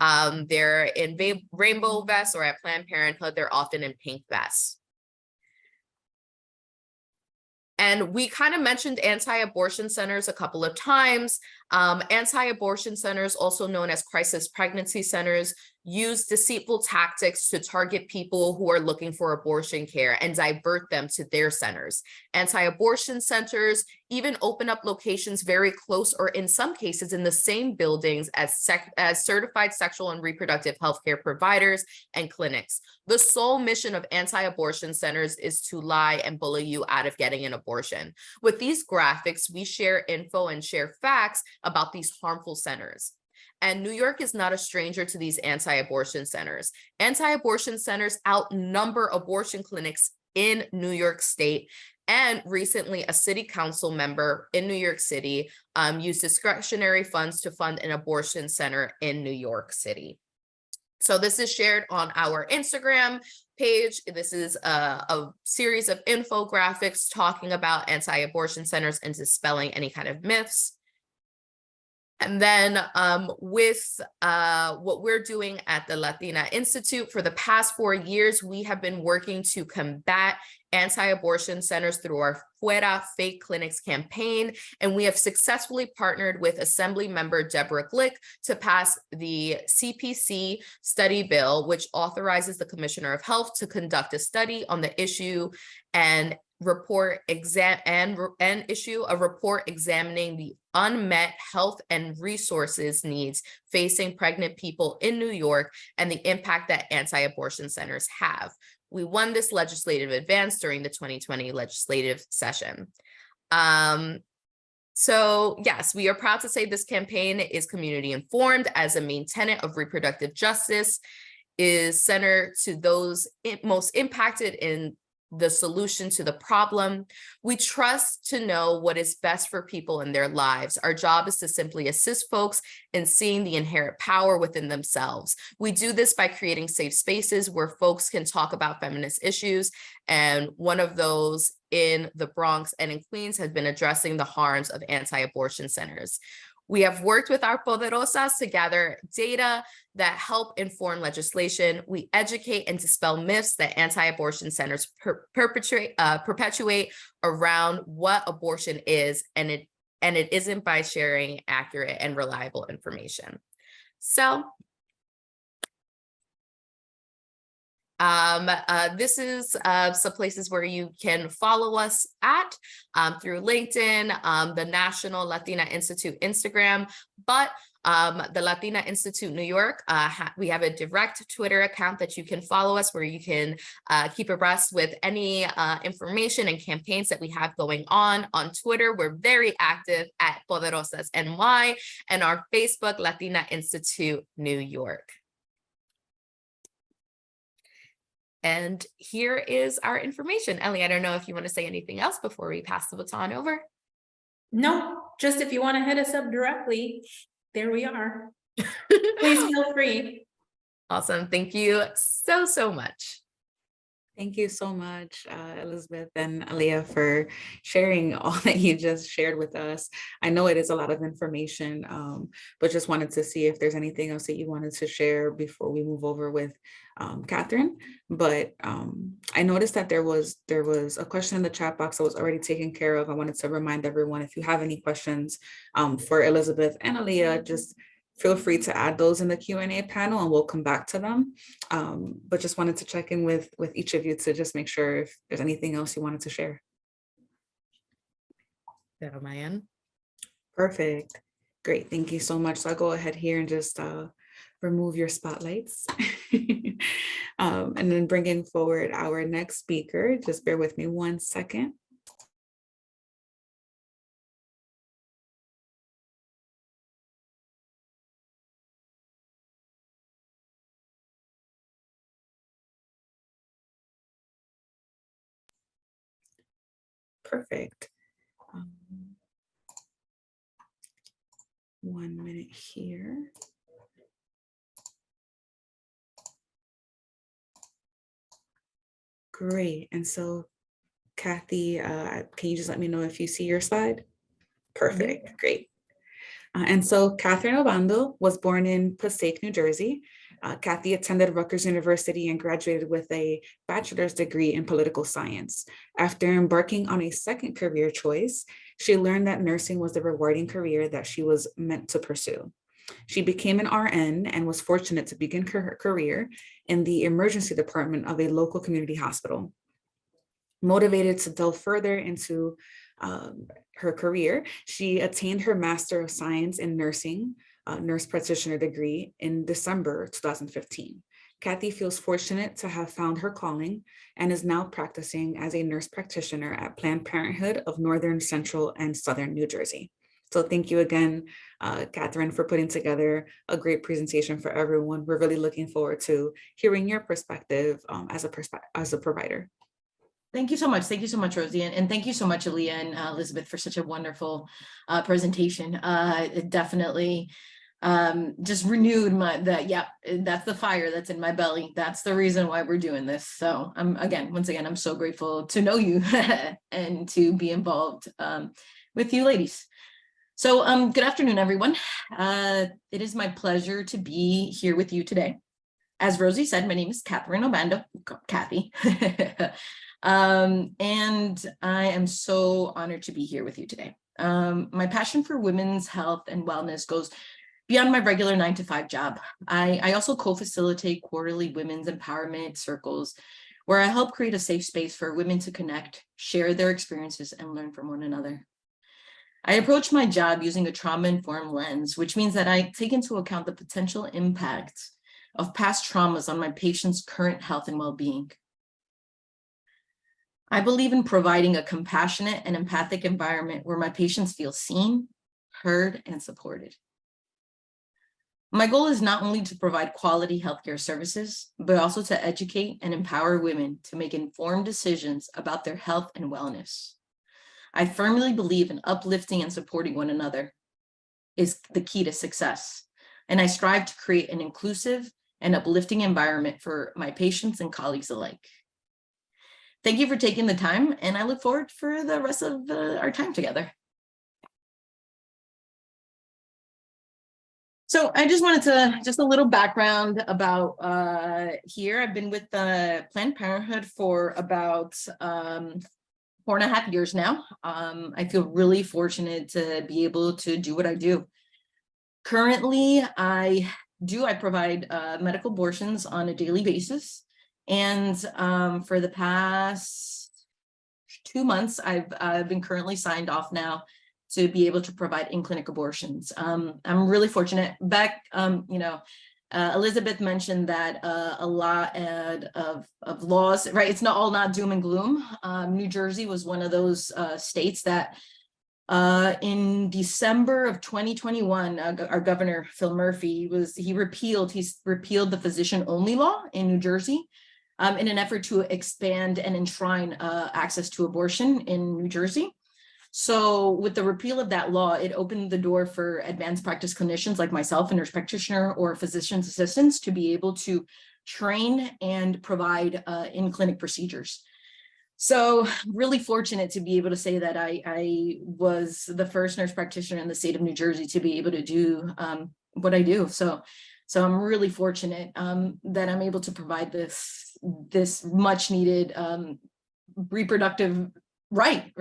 They're in rainbow vests, or at Planned Parenthood, they're often in pink vests. And we kind of mentioned anti-abortion centers a couple of times. Anti-abortion centers, also known as crisis pregnancy centers, use deceitful tactics to target people who are looking for abortion care and divert them to their centers. Anti-abortion centers even open up locations very close, or in some cases in the same buildings as certified sexual and reproductive healthcare providers and clinics. The sole mission of anti-abortion centers is to lie and bully you out of getting an abortion. With these graphics, we share info and share facts about these harmful centers. And New York is not a stranger to these anti-abortion centers. Anti-abortion centers outnumber abortion clinics in New York State. And recently, a city council member in New York City used discretionary funds to fund an abortion center in New York City. So this is shared on our Instagram page. This is a series of infographics talking about anti-abortion centers and dispelling any kind of myths. And then with what we're doing at the Latina Institute, for the past 4 years, we have been working to combat anti-abortion centers through our Fuera Fake Clinics campaign. And we have successfully partnered with Assembly Member Deborah Glick to pass the CPC study bill, which authorizes the Commissioner of Health to conduct a study on the issue and issue a report examining the unmet health and resources needs facing pregnant people in New York and the impact that anti-abortion centers have. We won this legislative advance during the 2020 legislative session. So yes, we are proud to say this campaign is community informed, as a main tenet of reproductive justice is centered to those most impacted in the solution to the problem. We trust to know what is best for people in their lives. Our job is to simply assist folks in seeing the inherent power within themselves. We do this by creating safe spaces where folks can talk about feminist issues. And one of those in the Bronx and in Queens has been addressing the harms of anti-abortion centers. We have worked with our poderosas to gather data that help inform legislation. We educate and dispel myths that anti-abortion centers perpetuate around what abortion is, and it isn't by sharing accurate and reliable information. So this is some places where you can follow us at through LinkedIn, the National Latina Institute Instagram, but the Latina Institute New York, we have a direct Twitter account that you can follow us, where you can keep abreast with any information and campaigns that we have going on. On Twitter, we're very active at Poderosas NY, and our Facebook, Latina Institute New York. And here is our information. Ellie, I don't know if you want to say anything else before we pass the baton over. No, just if you want to hit us up directly, there we are. Please feel free. Awesome. Thank you so, so much. Thank you so much, Elizabeth and Aaliyah, for sharing all that you just shared with us. I know it is a lot of information, but just wanted to see if there's anything else that you wanted to share before we move over with Catherine. But I noticed that there was a question in the chat box that was already taken care of. I wanted to remind everyone, if you have any questions for Elizabeth and Aaliyah, just feel free to add those in the Q&A panel and we'll come back to them. But just wanted to check in with each of you to just make sure if there's anything else you wanted to share. That on my end. Perfect. Great. Thank you so much. So I'll go ahead here and just remove your spotlights and then bringing forward our next speaker. Just bear with me 1 second. Perfect. 1 minute here. Great. And so, Kathy, can you just let me know if you see your slide? Perfect. Great. And so Catherine Obando was born in Passaic, New Jersey. Kathy attended Rutgers University and graduated with a bachelor's degree in political science. After embarking on a second career choice, she learned that nursing was the rewarding career that she was meant to pursue. She became an RN and was fortunate to begin her career in the emergency department of a local community hospital. Motivated to delve further into her career, she attained her Master of Science in Nursing, nurse practitioner degree in December 2015. Kathy feels fortunate to have found her calling and is now practicing as a nurse practitioner at Planned Parenthood of Northern, Central, and Southern New Jersey. So thank you again, Catherine, for putting together a great presentation for everyone. We're really looking forward to hearing your perspective as a provider. Thank you so much. Thank you so much, Rosie. And thank you so much, Aaliyah and Elizabeth, for such a wonderful presentation. It definitely just renewed that's the fire that's in my belly. That's the reason why we're doing this. So once again, I'm so grateful to know you and to be involved with you ladies. So good afternoon, everyone. It is my pleasure to be here with you today. As Rosie said, my name is Catherine Obando, Kathy. And I am so honored to be here with you today. My passion for women's health and wellness goes beyond my regular 9-to-5 job. I also co-facilitate quarterly women's empowerment circles where I help create a safe space for women to connect, share their experiences, and learn from one another. I approach my job using a trauma-informed lens, which means that I take into account the potential impact of past traumas on my patients' current health and well-being. I believe in providing a compassionate and empathic environment where my patients feel seen, heard, and supported. My goal is not only to provide quality healthcare services, but also to educate and empower women to make informed decisions about their health and wellness. I firmly believe in uplifting and supporting one another is the key to success, and I strive to create an inclusive and uplifting environment for my patients and colleagues alike. Thank you for taking the time, and I look forward for the rest of our time together. So I just wanted to, just a little background about here. I've been with Planned Parenthood for about 4.5 years now. I feel really fortunate to be able to do what I do. Currently, I provide medical abortions on a daily basis. And for the past 2 months, I've been currently signed off now to be able to provide in-clinic abortions. I'm really fortunate. Back, Elizabeth mentioned that a lot of laws, right? It's not doom and gloom. New Jersey was one of those states that in December of 2021, our governor, Phil Murphy, he repealed the physician-only law in New Jersey in an effort to expand and enshrine access to abortion in New Jersey. So with the repeal of that law, it opened the door for advanced practice clinicians like myself, a nurse practitioner or physician's assistants, to be able to train and provide in-clinic procedures. So really fortunate to be able to say that I was the first nurse practitioner in the state of New Jersey to be able to do what I do. So I'm really fortunate that I'm able to provide this much needed reproductive right?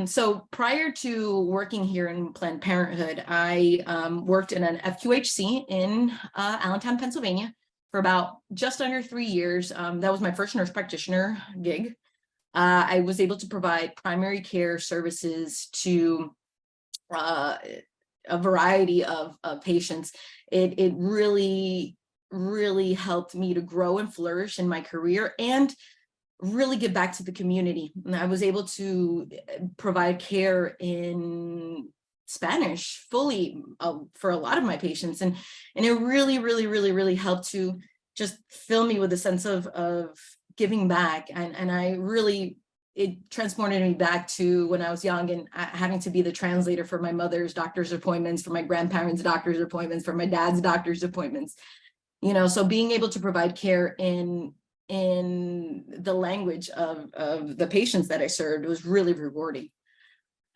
So prior to working here in Planned Parenthood, I worked in an FQHC in Allentown, Pennsylvania for about just under 3 years. That was my first nurse practitioner gig. I was able to provide primary care services to a variety of patients. It really helped me to grow and flourish in my career and really give back to the community. And I was able to provide care in Spanish fully for a lot of my patients. And it really helped to just fill me with a sense of giving back. And it transported me back to when I was young and having to be the translator for my mother's doctor's appointments, for my grandparents' doctor's appointments, for my dad's doctor's appointments. So being able to provide care in the language of the patients that I served was really rewarding.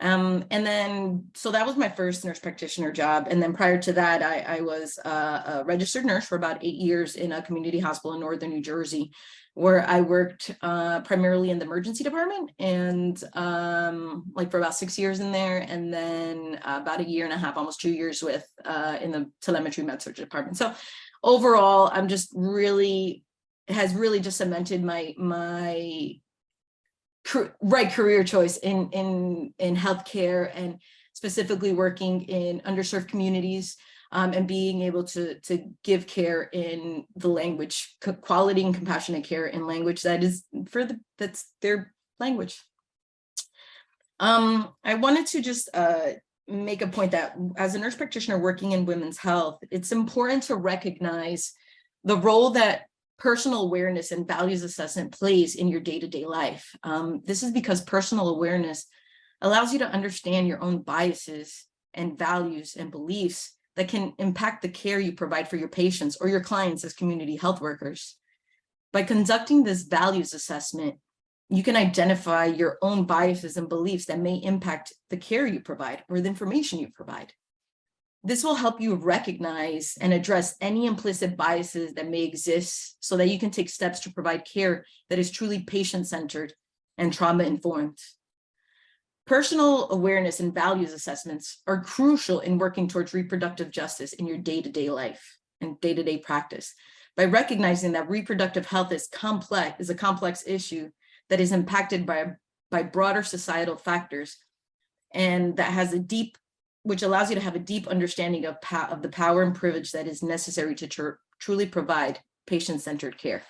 And then, so that was my first nurse practitioner job. And then prior to that, I was a registered nurse for about 8 years in a community hospital in Northern New Jersey, where I worked primarily in the emergency department and for about 6 years in there. And then about 1.5 years, almost 2 years in the telemetry med surg department. So overall, I'm just has really just cemented my right career choice in healthcare, and specifically working in underserved communities and being able to give care in the language, quality and compassionate care in language that's their language. I wanted to just make a point that as a nurse practitioner working in women's health, it's important to recognize the role that personal awareness and values assessment plays in your day-to-day life. This is because personal awareness allows you to understand your own biases and values and beliefs that can impact the care you provide for your patients or your clients as community health workers. By conducting this values assessment, you can identify your own biases and beliefs that may impact the care you provide or the information you provide. This will help you recognize and address any implicit biases that may exist so that you can take steps to provide care that is truly patient-centered and trauma-informed. Personal awareness and values assessments are crucial in working towards reproductive justice in your day-to-day life and day-to-day practice. By recognizing that reproductive health is a complex issue that is impacted by broader societal factors, and that has which allows you to have a deep understanding of the power and privilege that is necessary to truly provide patient-centered care.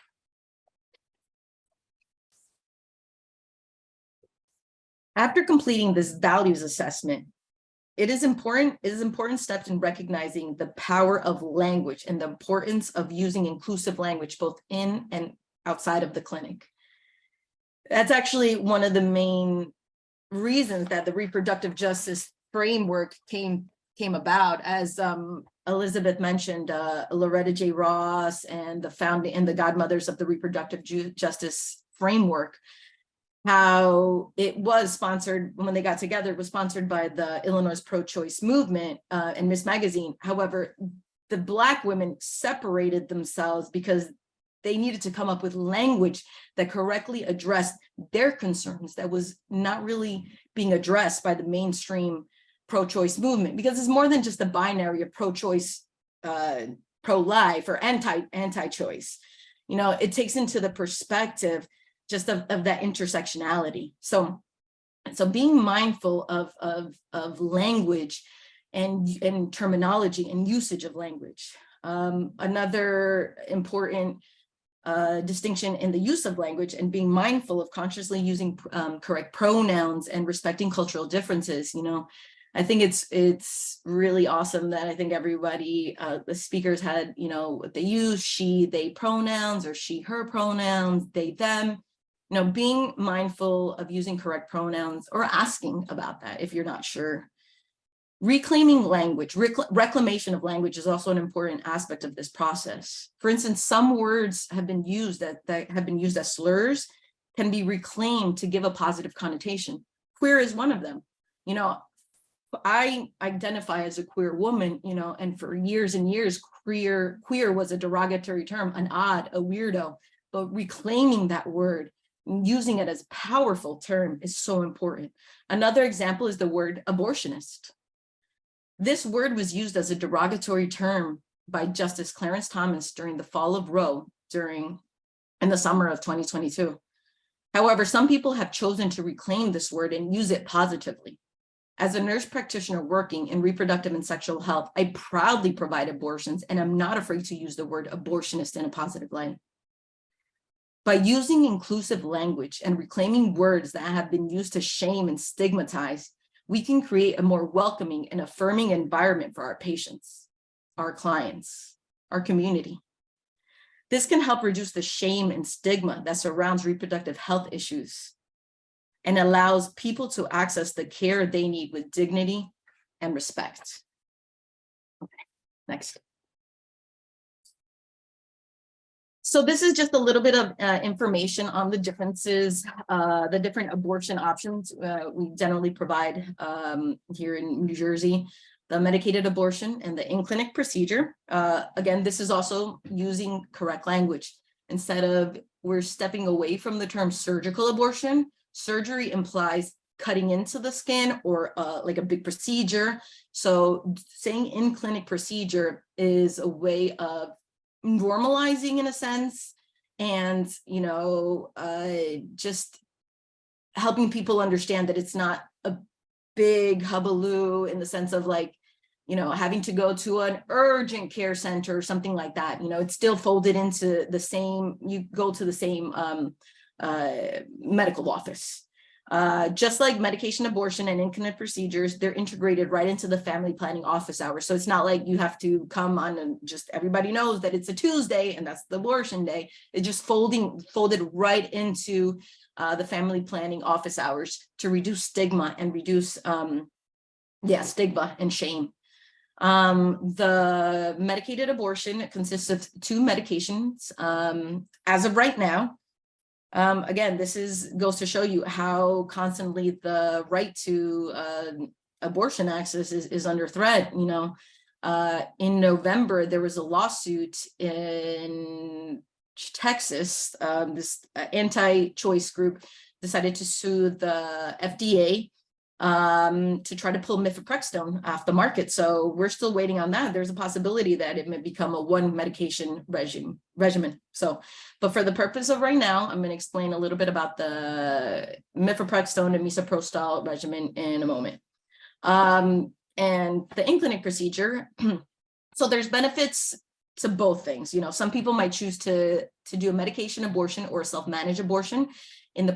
After completing this values assessment, it is important steps in recognizing the power of language and the importance of using inclusive language both in and outside of the clinic. That's actually one of the main reasons that the reproductive justice framework came about, as Elizabeth mentioned, Loretta J. Ross and the founding and the godmothers of the reproductive justice framework, how it was sponsored when they got together. It was sponsored by the Illinois pro-choice movement and Miss Magazine. However, the Black women separated themselves because they needed to come up with language that correctly addressed their concerns that was not really being addressed by the mainstream pro-choice movement, because it's more than just a binary of pro-choice, pro-life, or anti-choice. You know, it takes into the perspective just of that intersectionality. So being mindful of language and terminology and usage of language. Another important distinction in the use of language and being mindful of consciously using correct pronouns and respecting cultural differences. You know, I think it's really awesome that I think everybody, the speakers had, you know, they use she, they pronouns, or she, her pronouns, they, them. You know, being mindful of using correct pronouns or asking about that if you're not sure. Reclaiming language, reclamation of language is also an important aspect of this process. For instance, some words have been used that have been used as slurs can be reclaimed to give a positive connotation. Queer is one of them. You know, I identify as a queer woman, you know, and for years and years, queer was a derogatory term, an odd, a weirdo, but reclaiming that word, using it as a powerful term is so important. Another example is the word abortionist. This word was used as a derogatory term by Justice Clarence Thomas during the fall of Roe in the summer of 2022. However, some people have chosen to reclaim this word and use it positively. As a nurse practitioner working in reproductive and sexual health, I proudly provide abortions, and I'm not afraid to use the word abortionist in a positive light. By using inclusive language and reclaiming words that have been used to shame and stigmatize, we can create a more welcoming and affirming environment for our patients, our clients, our community. This can help reduce the shame and stigma that surrounds reproductive health issues and allows people to access the care they need with dignity and respect. Okay, next. So this is just a little bit of information on the differences, the different abortion options we generally provide here in New Jersey, the medicated abortion and the in-clinic procedure. Again, this is also using correct language. Instead of, we're stepping away from the term surgical abortion. Surgery implies cutting into the skin or like a big procedure. So saying in-clinic procedure is a way of normalizing in a sense, and you know, just helping people understand that it's not a big hullabaloo in the sense of like, you know, having to go to an urgent care center or something like that. You know, it's still folded into the same, you go to the same medical office. Just like medication abortion and in-clinic procedures, they're integrated right into the family planning office hours. So it's not like you have to come on and just, everybody knows that it's a Tuesday and that's the abortion day. It's just folded right into the family planning office hours to reduce stigma and reduce, stigma and shame. The medicated abortion consists of 2 medications as of right now. Again, this goes to show you how constantly the right to abortion access is under threat. You know, in November, there was a lawsuit in Texas. This anti-choice group decided to sue the FDA to try to pull mifepristone off the market. So we're still waiting on that. There's a possibility that it may become a 1 medication regimen. So, but for the purpose of right now, I'm going to explain a little bit about the mifepristone and misoprostol regimen in a moment. And the in-clinic procedure. So there's benefits to both things. You know, some people might choose to do a medication abortion or a self-managed abortion. In the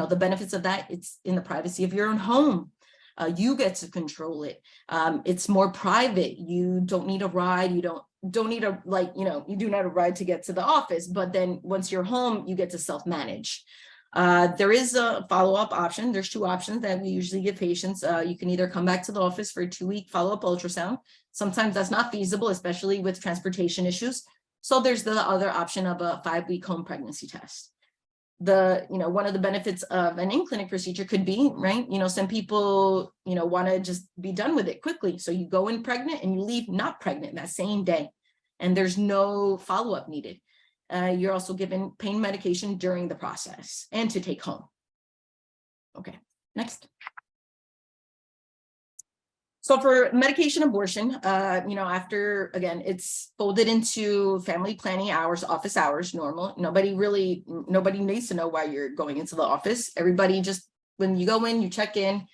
the benefits of that, it's in the privacy of your own home. You get to control it. It's more private. You don't need a ride. You don't need a, like, you do not a ride to get to the office, but then once you're home, you get to self-manage. There is a follow-up option. There's 2 options that we usually give patients. You can either come back to the office for a 2-week follow-up ultrasound. Sometimes that's not feasible, especially with transportation issues. So there's the other option of a 5-week home pregnancy test. One of the benefits of an in-clinic procedure could be, right? Some people, want to just be done with it quickly. So you go in pregnant and you leave not pregnant that same day, and there's no follow-up needed. You're also given pain medication during the process and to take home. Okay, next. So for medication abortion, after, again, it's folded into family planning hours, office hours, normal. Nobody needs to know why you're going into the office. Everybody just, when you go in, you check in,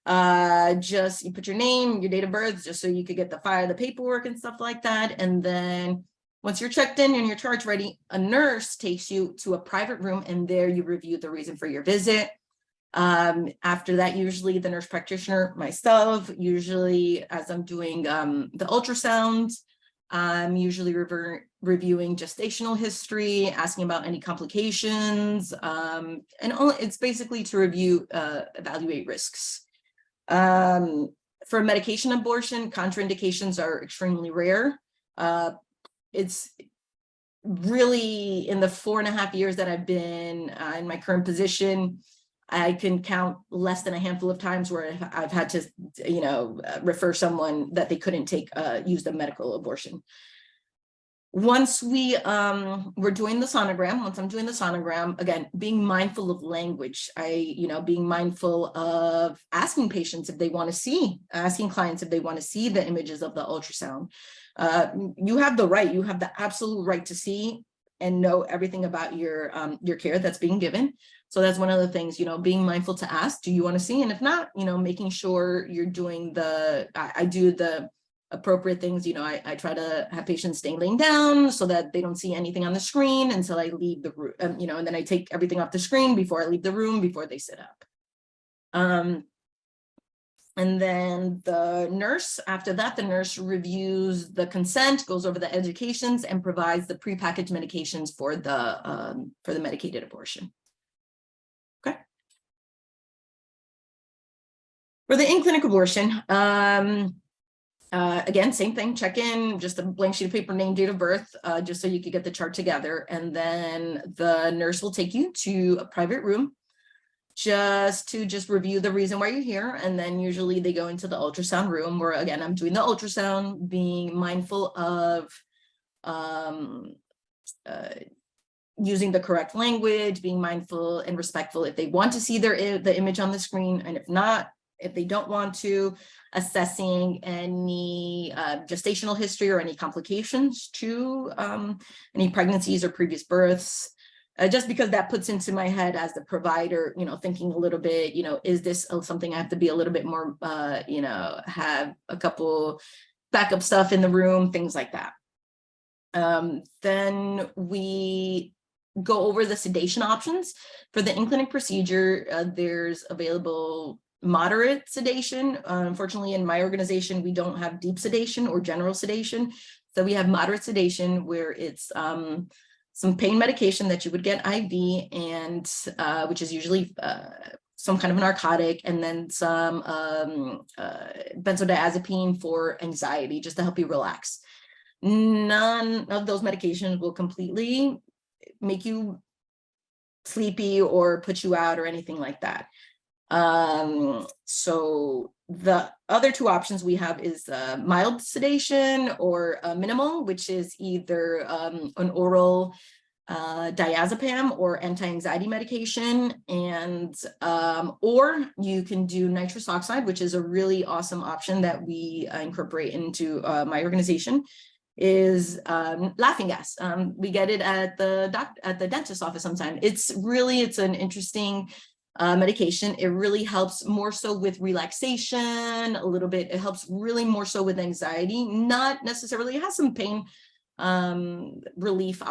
you put your name, your date of birth, just so you could get the paperwork and stuff like that. And then once you're checked in and your charge ready, a nurse takes you to a private room, and there you review the reason for your visit. After that, usually the nurse practitioner, myself, usually as I'm doing the ultrasound, I'm usually reviewing gestational history, asking about any complications, and it's basically to review, evaluate risks. For medication abortion, contraindications are extremely rare. It's really, in the 4.5 years that I've been in my current position, I can count less than a handful of times where I've had to, refer someone that they couldn't use the medical abortion. Once we're doing the sonogram, once I'm doing the sonogram, again, being mindful of language, being mindful of asking patients if they want to see, asking clients if they want to see the images of the ultrasound. You have the absolute right to see and know everything about your care that's being given. So that's one of the things, being mindful to ask, do you want to see? And if not, making sure you're doing I do the appropriate things. I try to have patients stay laying down so that they don't see anything on the screen until I leave the room, and then I take everything off the screen before I leave the room, before they sit up. And then after that, the nurse reviews the consent, goes over the educations, and provides the prepackaged medications for the medicated abortion. Okay. For the in-clinic abortion, again, same thing, check in, just a blank sheet of paper, name, date of birth, just so you could get the chart together. And then the nurse will take you to a private room just to review the reason why you're here. And then usually they go into the ultrasound room where, again, I'm doing the ultrasound, being mindful of using the correct language, being mindful and respectful if they want to see the image on the screen, and if not, if they don't want to, assessing any gestational history or any complications to any pregnancies or previous births. Just because that puts into my head as the provider, thinking a little bit, is this something I have to be a little bit more, have a couple backup stuff in the room, things like that. Then we go over the sedation options. For the in-clinic procedure, there's available moderate sedation. Unfortunately, in my organization, we don't have deep sedation or general sedation. So we have moderate sedation, where it's some pain medication that you would get IV, and which is usually some kind of narcotic, and then some benzodiazepine for anxiety, just to help you relax. None of those medications will completely make you sleepy or put you out or anything like that. So the other 2 options we have is mild sedation or minimal, which is either an oral diazepam or anti-anxiety medication, and or you can do nitrous oxide, which is a really awesome option that we incorporate into my organization, is laughing gas. We get it at the dentist's office sometimes. It's an interesting medication. It really helps more so with relaxation a little bit. It helps really more so with anxiety, not necessarily, it has some pain relief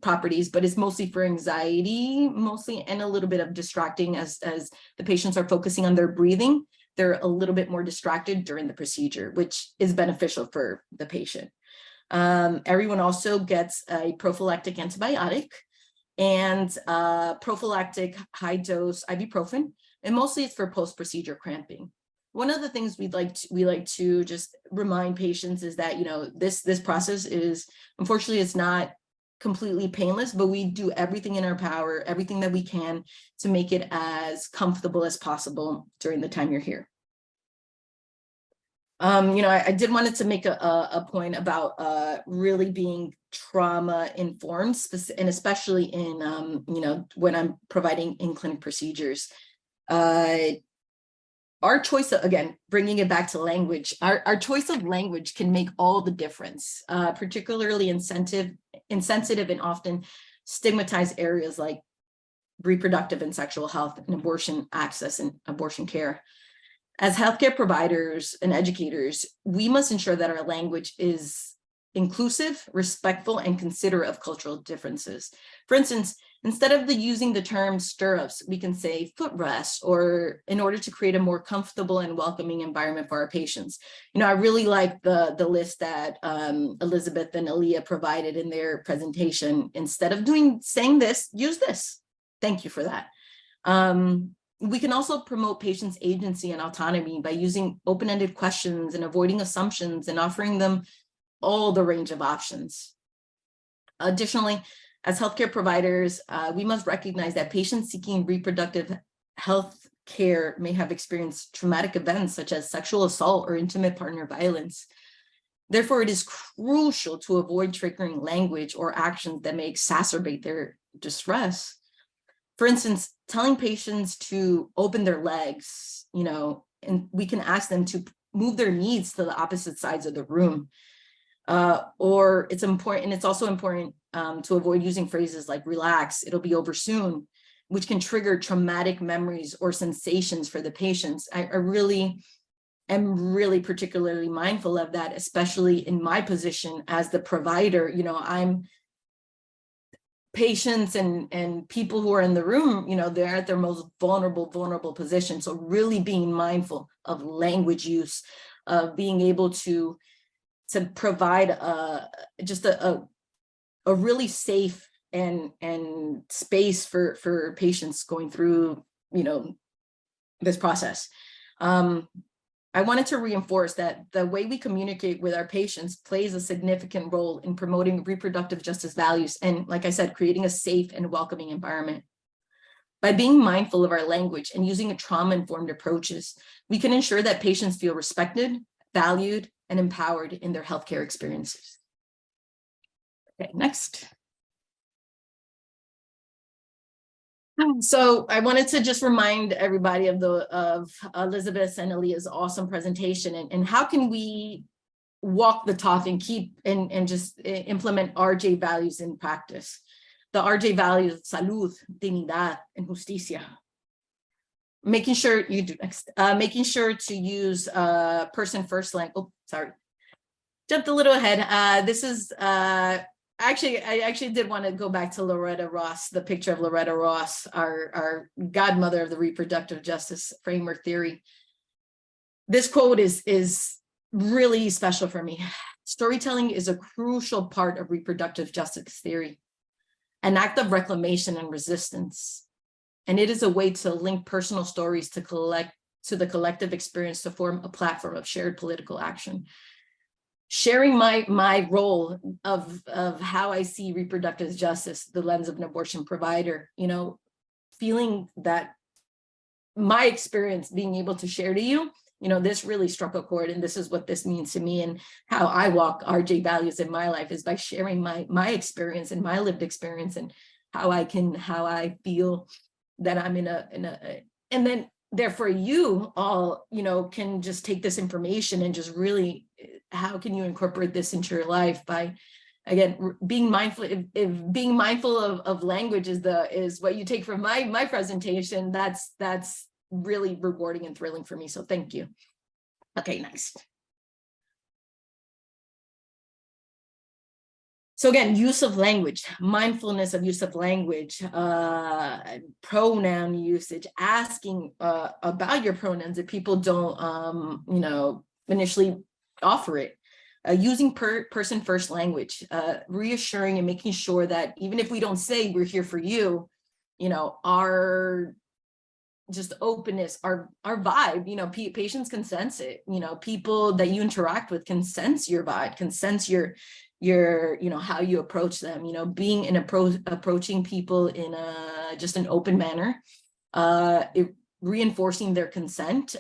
properties, but it's mostly for anxiety, and a little bit of distracting as the patients are focusing on their breathing. they're a little bit more distracted during the procedure, which is beneficial for the patient. Everyone also gets a prophylactic antibiotic and prophylactic high dose ibuprofen, and mostly it's for post-procedure cramping. One of the things we like to just remind patients is that, you know, this process is, unfortunately, it's not completely painless, but we do everything in our power, everything that we can to make it as comfortable as possible during the time you're here. You know, I did wanted to make a point about really being trauma informed, and especially in, you know, when I'm providing in-clinic procedures. Our choice of, again, bringing it back to language, our choice of language can make all the difference, particularly in sensitive and often stigmatized areas like reproductive and sexual health and abortion access and abortion care. As healthcare providers and educators, we must ensure that our language is inclusive, respectful, and considerate of cultural differences. For instance, instead of using the term stirrups, we can say footrest, or in order to create a more comfortable and welcoming environment for our patients. You know, I really like the list that Elizabeth and Aaliyah provided in their presentation. Instead of saying this, use this. Thank you for that. We can also promote patients' agency and autonomy by using open-ended questions and avoiding assumptions and offering them all the range of options. Additionally, as healthcare providers, we must recognize that patients seeking reproductive health care may have experienced traumatic events such as sexual assault or intimate partner violence. Therefore, it is crucial to avoid triggering language or actions that may exacerbate their distress. For instance, telling patients to open their legs, you know, and we can ask them to move their knees to the opposite sides of the room. Or it's also important to avoid using phrases like relax, it'll be over soon, which can trigger traumatic memories or sensations for the patients. I really am really particularly mindful of that, especially in my position as the provider. You know, I'm patients and people who are in the room, you know, they're at their most vulnerable position. So really being mindful of language use, of being able to provide just a really safe and space for patients going through, you know, this process. I wanted to reinforce that the way we communicate with our patients plays a significant role in promoting reproductive justice values and, like I said, creating a safe and welcoming environment. By being mindful of our language and using trauma-informed approaches, we can ensure that patients feel respected, valued, and empowered in their healthcare experiences. Okay, next. So I wanted to just remind everybody of Elizabeth's and Aaliyah's awesome presentation, and how can we walk the talk and keep and just implement RJ values in practice. The RJ values: salud, dignidad, and justicia. Making sure you do next. Making sure to use person first language. Oh, sorry, jumped a little ahead. This is I actually did want to go back to Loretta Ross, the picture of Loretta Ross, our godmother of the reproductive justice framework theory. This quote is really special for me. Storytelling is a crucial part of reproductive justice theory, an act of reclamation and resistance. And it is a way to link personal stories to the collective experience to form a platform of shared political action. Sharing my role of how I see reproductive justice, the lens of an abortion provider, you know, feeling that my experience being able to share to you, you know, this really struck a chord, and this is what this means to me, and how I walk RJ values in my life is by sharing my experience and my lived experience, and how I feel that I'm in a and then therefore you all, you know, can just take this information and just really, how can you incorporate this into your life by, again, being mindful. If being mindful of language is what you take from my presentation, that's really rewarding and thrilling for me. So thank you. Okay, next. So again, use of language, mindfulness of use of language, pronoun usage, asking about your pronouns if people don't, initially offer it. Using person first language, reassuring and making sure that even if we don't say we're here for you, our just openness, our vibe, patients can sense it, people that you interact with can sense your vibe, can sense your how you approach them, being in approaching people in just an open manner, reinforcing their consent,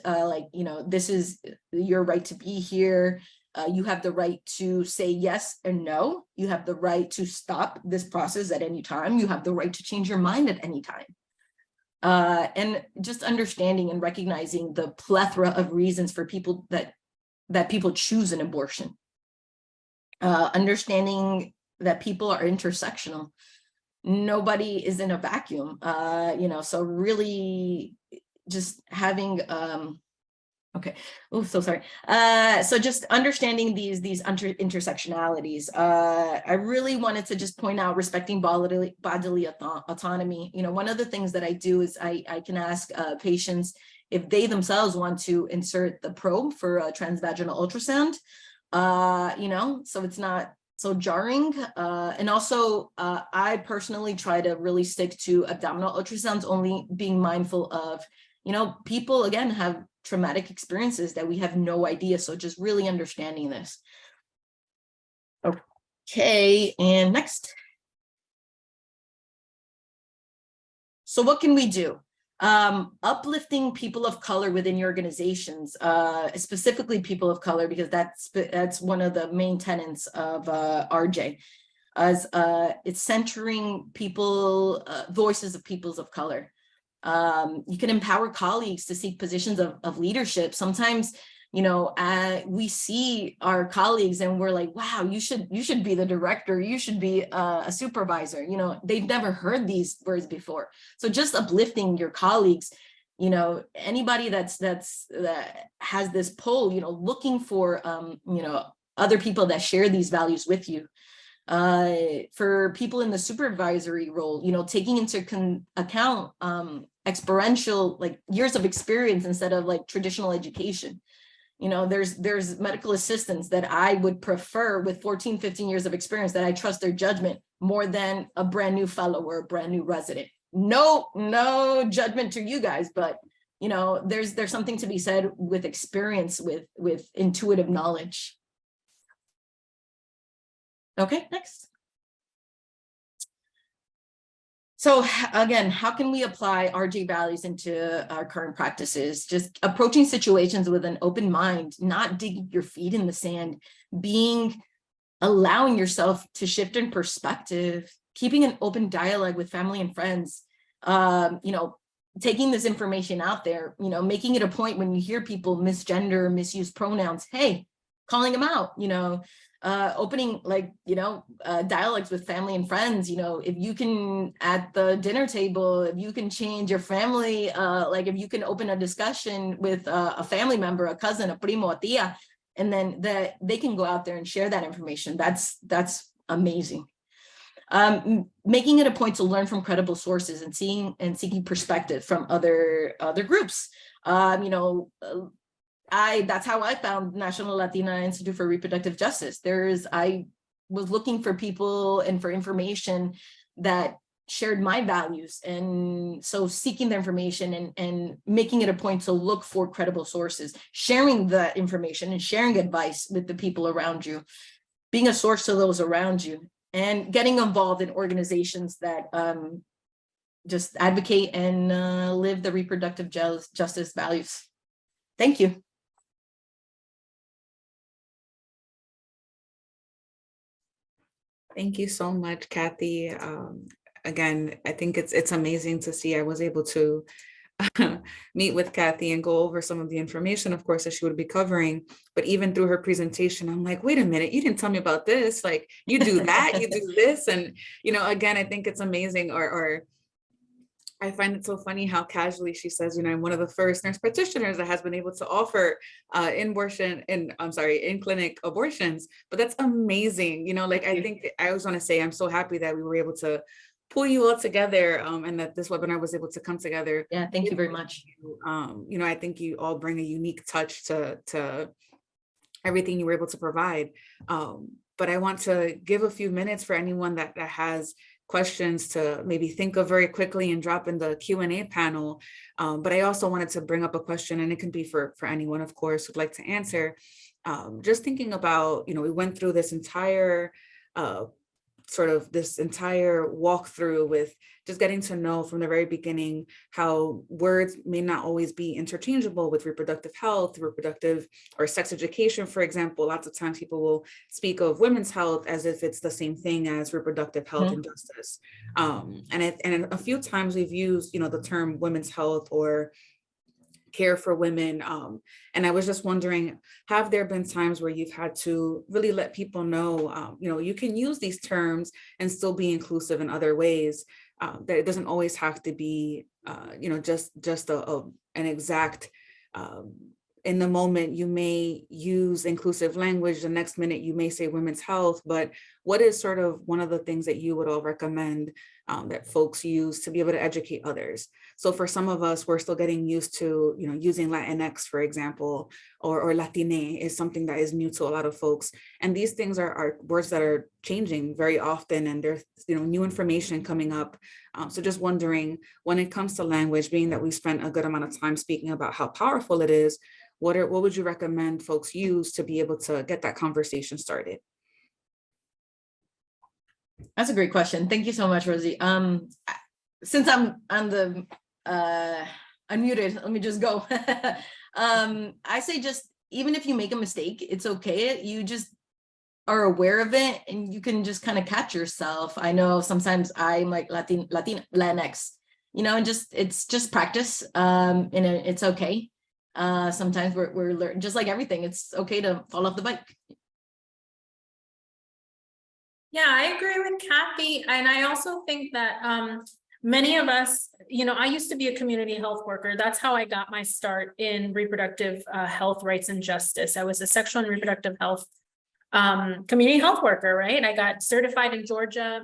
this is your right to be here. You have the right to say yes and no. You have the right to stop this process at any time. You have the right to change your mind at any time. And just understanding and recognizing the plethora of reasons for people that people choose an abortion. Understanding that people are intersectional. Nobody is in a vacuum, so really just having, okay. Oh, so sorry. So just understanding these intersectionalities. I really wanted to just point out respecting bodily autonomy. One of the things that I do is I can ask patients if they themselves want to insert the probe for a transvaginal ultrasound. So it's not so jarring. And also, I personally try to really stick to abdominal ultrasounds, only being mindful of, people, again, have traumatic experiences that we have no idea. So just really understanding this. Okay, and next. So what can we do? Uplifting people of color within your organizations, specifically people of color, because that's one of the main tenets of RJ, as it's centering people, voices of peoples of color. You can empower colleagues to seek positions of leadership. Sometimes, we see our colleagues and we're like, wow, you should be the director, you should be a supervisor. They've never heard these words before. So just uplifting your colleagues, anybody that has this pull, looking for, other people that share these values with you. For people in the supervisory role, taking into account experiential, years of experience instead of traditional education. There's medical assistants that I would prefer with 14, 15 years of experience, that I trust their judgment more than a brand new fellow or a brand new resident. No judgment to you guys, but there's something to be said with experience, with intuitive knowledge. Okay, next. So again, how can we apply RJ values into our current practices? Just approaching situations with an open mind, not digging your feet in the sand, allowing yourself to shift in perspective, keeping an open dialogue with family and friends, taking this information out there, making it a point when you hear people misgender, misuse pronouns, hey, calling them out, opening dialogues with family and friends. If you can, at the dinner table, if you can change your family, if you can open a discussion with a family member, a cousin, a primo, a tia, and then they can go out there and share that information. That's amazing. Making it a point to learn from credible sources and seeking perspective from other groups. That's how I found National Latina Institute for Reproductive Justice. I was looking for people and for information that shared my values. And so seeking the information and making it a point to look for credible sources, sharing that information and sharing advice with the people around you, being a source to those around you, and getting involved in organizations that just advocate and live the reproductive justice values. Thank you. Thank you so much, Kathy. Again, I think it's amazing to see. I was able to meet with Kathy and go over some of the information, of course, that she would be covering. But even through her presentation, I'm like, wait a minute, you didn't tell me about this. Like, you do that, you do this. And, again, I think it's amazing. Or I find it so funny how casually she says, I'm one of the first nurse practitioners that has been able to offer in-clinic abortions, but that's amazing. I think I always want to say, I'm so happy that we were able to pull you all together and that this webinar was able to come together. Yeah, thank you very much. I think you all bring a unique touch to everything you were able to provide. But I want to give a few minutes for anyone that has questions to maybe think of very quickly and drop in the Q&A panel. But I also wanted to bring up a question, and it can be for anyone, of course, who'd like to answer. Just thinking about, we went through this entire walkthrough with just getting to know from the very beginning how words may not always be interchangeable with reproductive health, reproductive or sex education, for example. Lots of times people will speak of women's health as if it's the same thing as reproductive health and justice. And a few times we've used, the term women's health or care for women. And I was just wondering, have there been times where you've had to really let people know, you can use these terms and still be inclusive in other ways, that it doesn't always have to be, just an exact, in the moment you may use inclusive language, the next minute you may say women's health, but what is sort of one of the things that you would all recommend that folks use to be able to educate others? So for some of us, we're still getting used to, using Latinx, for example, or Latine is something that is new to a lot of folks. And these things are words that are changing very often, and there's, new information coming up. So just wondering, when it comes to language, being that we spent a good amount of time speaking about how powerful it is, what would you recommend folks use to be able to get that conversation started? That's a great question. Thank you so much, Rosie. Since I'm on the unmuted, let me just go. I say just, even if you make a mistake, it's okay. You just are aware of it and you can just kind of catch yourself. I know sometimes I'm like Latinx, and it's just practice, and it's okay. Sometimes we're learning, just like everything, it's okay to fall off the bike. Yeah, I agree with Kathy. And I also think that many of us, I used to be a community health worker. That's how I got my start in reproductive health rights and justice. I was a sexual and reproductive health community health worker, right? I got certified in Georgia.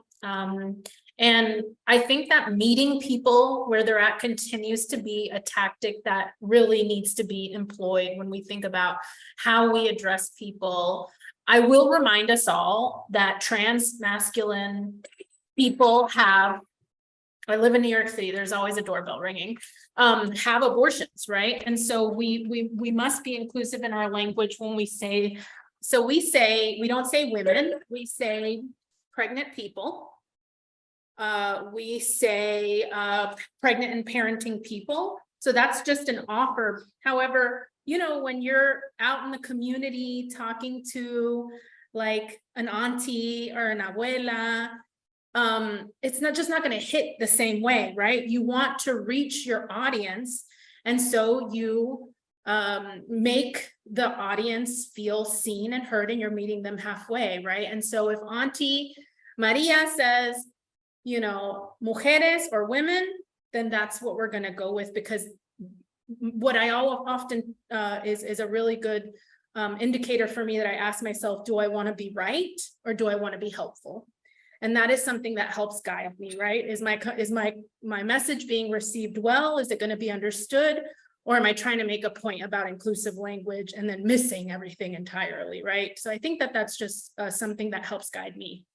And I think that meeting people where they're at continues to be a tactic that really needs to be employed when we think about how we address people. I will remind us all that trans masculine people I live in New York City, there's always a doorbell ringing, have abortions, right? And so we must be inclusive in our language when we say, we don't say women, we say pregnant people. We say pregnant and parenting people. So that's just an offer. However, when you're out in the community talking to like an auntie or an abuela, it's not going to hit the same way, right? You want to reach your audience. And so you make the audience feel seen and heard, and you're meeting them halfway, right? And so if Auntie Maria says, mujeres or women, then that's what we're going to go with, because what I often is a really good indicator for me that I ask myself, do I want to be right or do I want to be helpful? And that is something that helps guide me, right? Is my message being received well? Is it going to be understood? Or am I trying to make a point about inclusive language and then missing everything entirely, right? So I think that that's just something that helps guide me.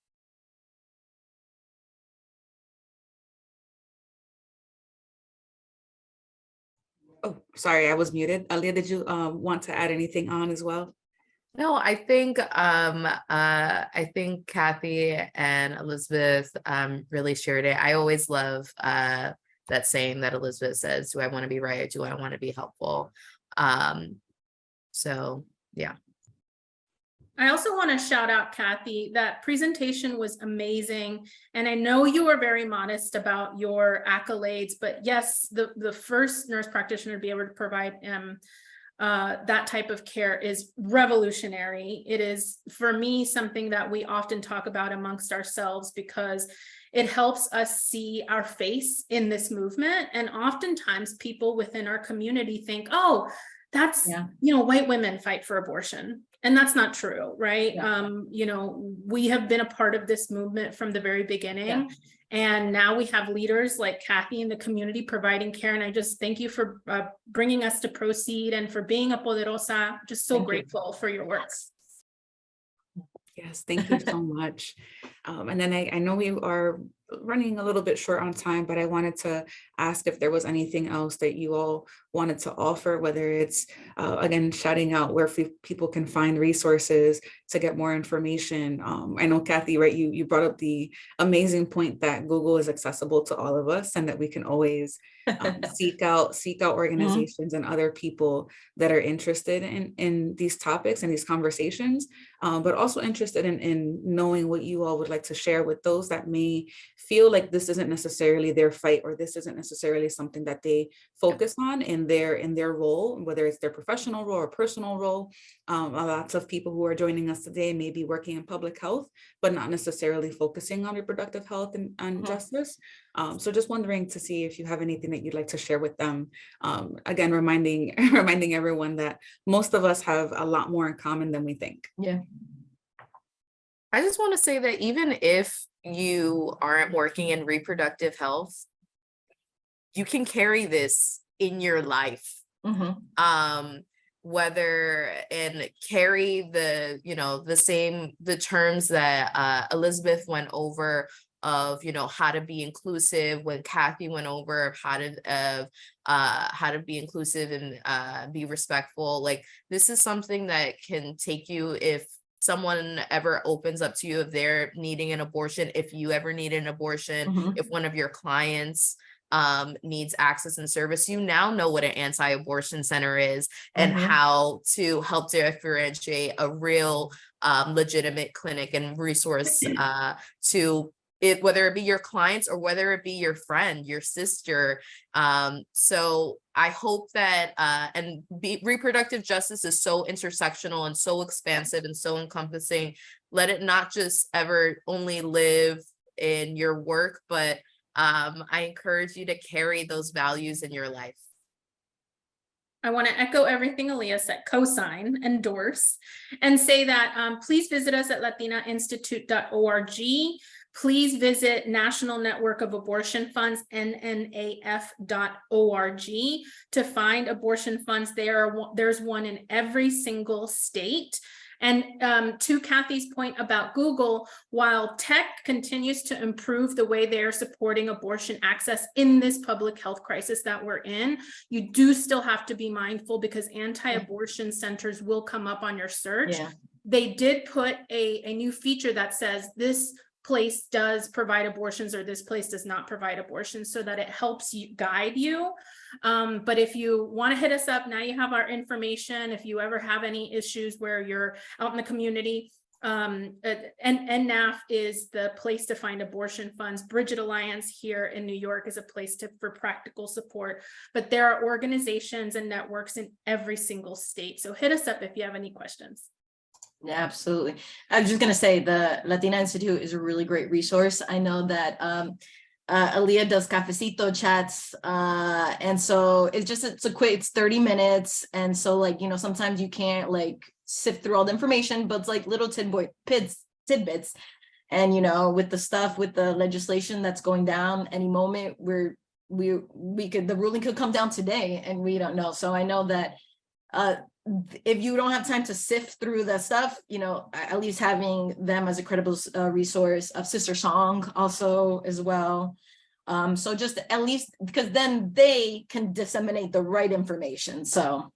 Oh, sorry, I was muted. Aaliyah, did you want to add anything on as well? No, I think Kathy and Elizabeth really shared it. I always love that saying that Elizabeth says, do I want to be right? Do I want to be helpful? So yeah. I also want to shout out Kathy. That presentation was amazing. And I know you were very modest about your accolades, but yes, the first nurse practitioner to be able to provide that type of care is revolutionary. It is, for me, something that we often talk about amongst ourselves, because it helps us see our face in this movement. And oftentimes people within our community think, oh, that's, white women fight for abortion. And that's not true, right? We have been a part of this movement from the very beginning. And now we have leaders like Kathy in the community providing care. And I just thank you for bringing us to Proceed and for being a Poderosa. Just so grateful for your work. Yes, thank you so much. And then I know we are running a little bit short on time, but I wanted to ask if there was anything else that you all wanted to offer, whether it's, again, shouting out where people can find resources to get more information. I know, Kathy, right, you brought up the amazing point that Google is accessible to all of us and that we can always seek out organizations and other people that are interested in these topics and these conversations, but also interested in knowing what you all would like to share with those that may feel like this isn't necessarily their fight, or this isn't necessarily something that they focus on in their role, whether it's their professional role or personal role. Lots of people who are joining us today may be working in public health, but not necessarily focusing on reproductive health and justice. So just wondering to see if you have anything that you'd like to share with them. Again, reminding everyone that most of us have a lot more in common than we think. Yeah. I just want to say that even if you aren't working in reproductive health, you can carry this in your life. Whether and carry the terms that Elizabeth went over of how to be inclusive, when Kathy went over of how to be inclusive and be respectful. Like, this is something that can take you if someone ever opens up to you if they're needing an abortion, if you ever need an abortion, if one of your clients needs access and service, you now know what an anti-abortion center is and how to help differentiate a real legitimate clinic and resource to it, whether it be your clients or whether it be your friend, your sister. So I hope that reproductive justice is so intersectional and so expansive and so encompassing. Let it not just ever only live in your work, but I encourage you to carry those values in your life. I want to echo everything Aaliyah said, co-sign, endorse, and say that please visit us at latinainstitute.org. Please visit National Network of Abortion Funds, nnaf.org, to find abortion funds. There's one in every single state. And to Kathy's point about Google, while tech continues to improve the way they're supporting abortion access in this public health crisis that we're in, you do still have to be mindful, because anti-abortion centers will come up on your search. They did put a new feature that says this place does provide abortions or this place does not provide abortions, so that it helps you guide you. But if you want to hit us up, now you have our information. If you ever have any issues where you're out in the community, and NNAF is the place to find abortion funds. Bridget Alliance here in New York is a place for practical support, but there are organizations and networks in every single state. So hit us up if you have any questions. Yeah, absolutely. I was just going to say the Latina Institute is a really great resource. I know that Aaliyah does cafecito chats. And so it's a quick, it's 30 minutes. And so sometimes you can't sift through all the information, but it's like little tidbits. And, with the legislation that's going down any moment, the ruling could come down today and we don't know. So I know that if you don't have time to sift through that stuff, at least having them as a credible resource of Sister Song also as well. So just at least, because then they can disseminate the right information. So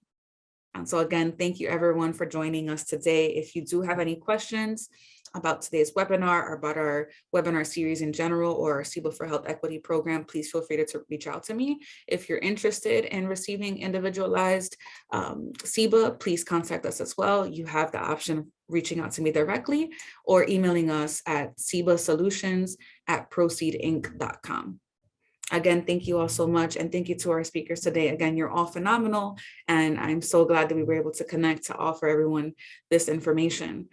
again, thank you everyone for joining us today. If you do have any questions about today's webinar or about our webinar series in general or our CEBA for Health Equity program, please feel free to reach out to me. If you're interested in receiving individualized CEBA, please contact us as well. You have the option of reaching out to me directly or emailing us at cebasolutions@proceedinc.com. Again, thank you all so much. And thank you to our speakers today. Again, you're all phenomenal. And I'm so glad that we were able to connect to offer everyone this information.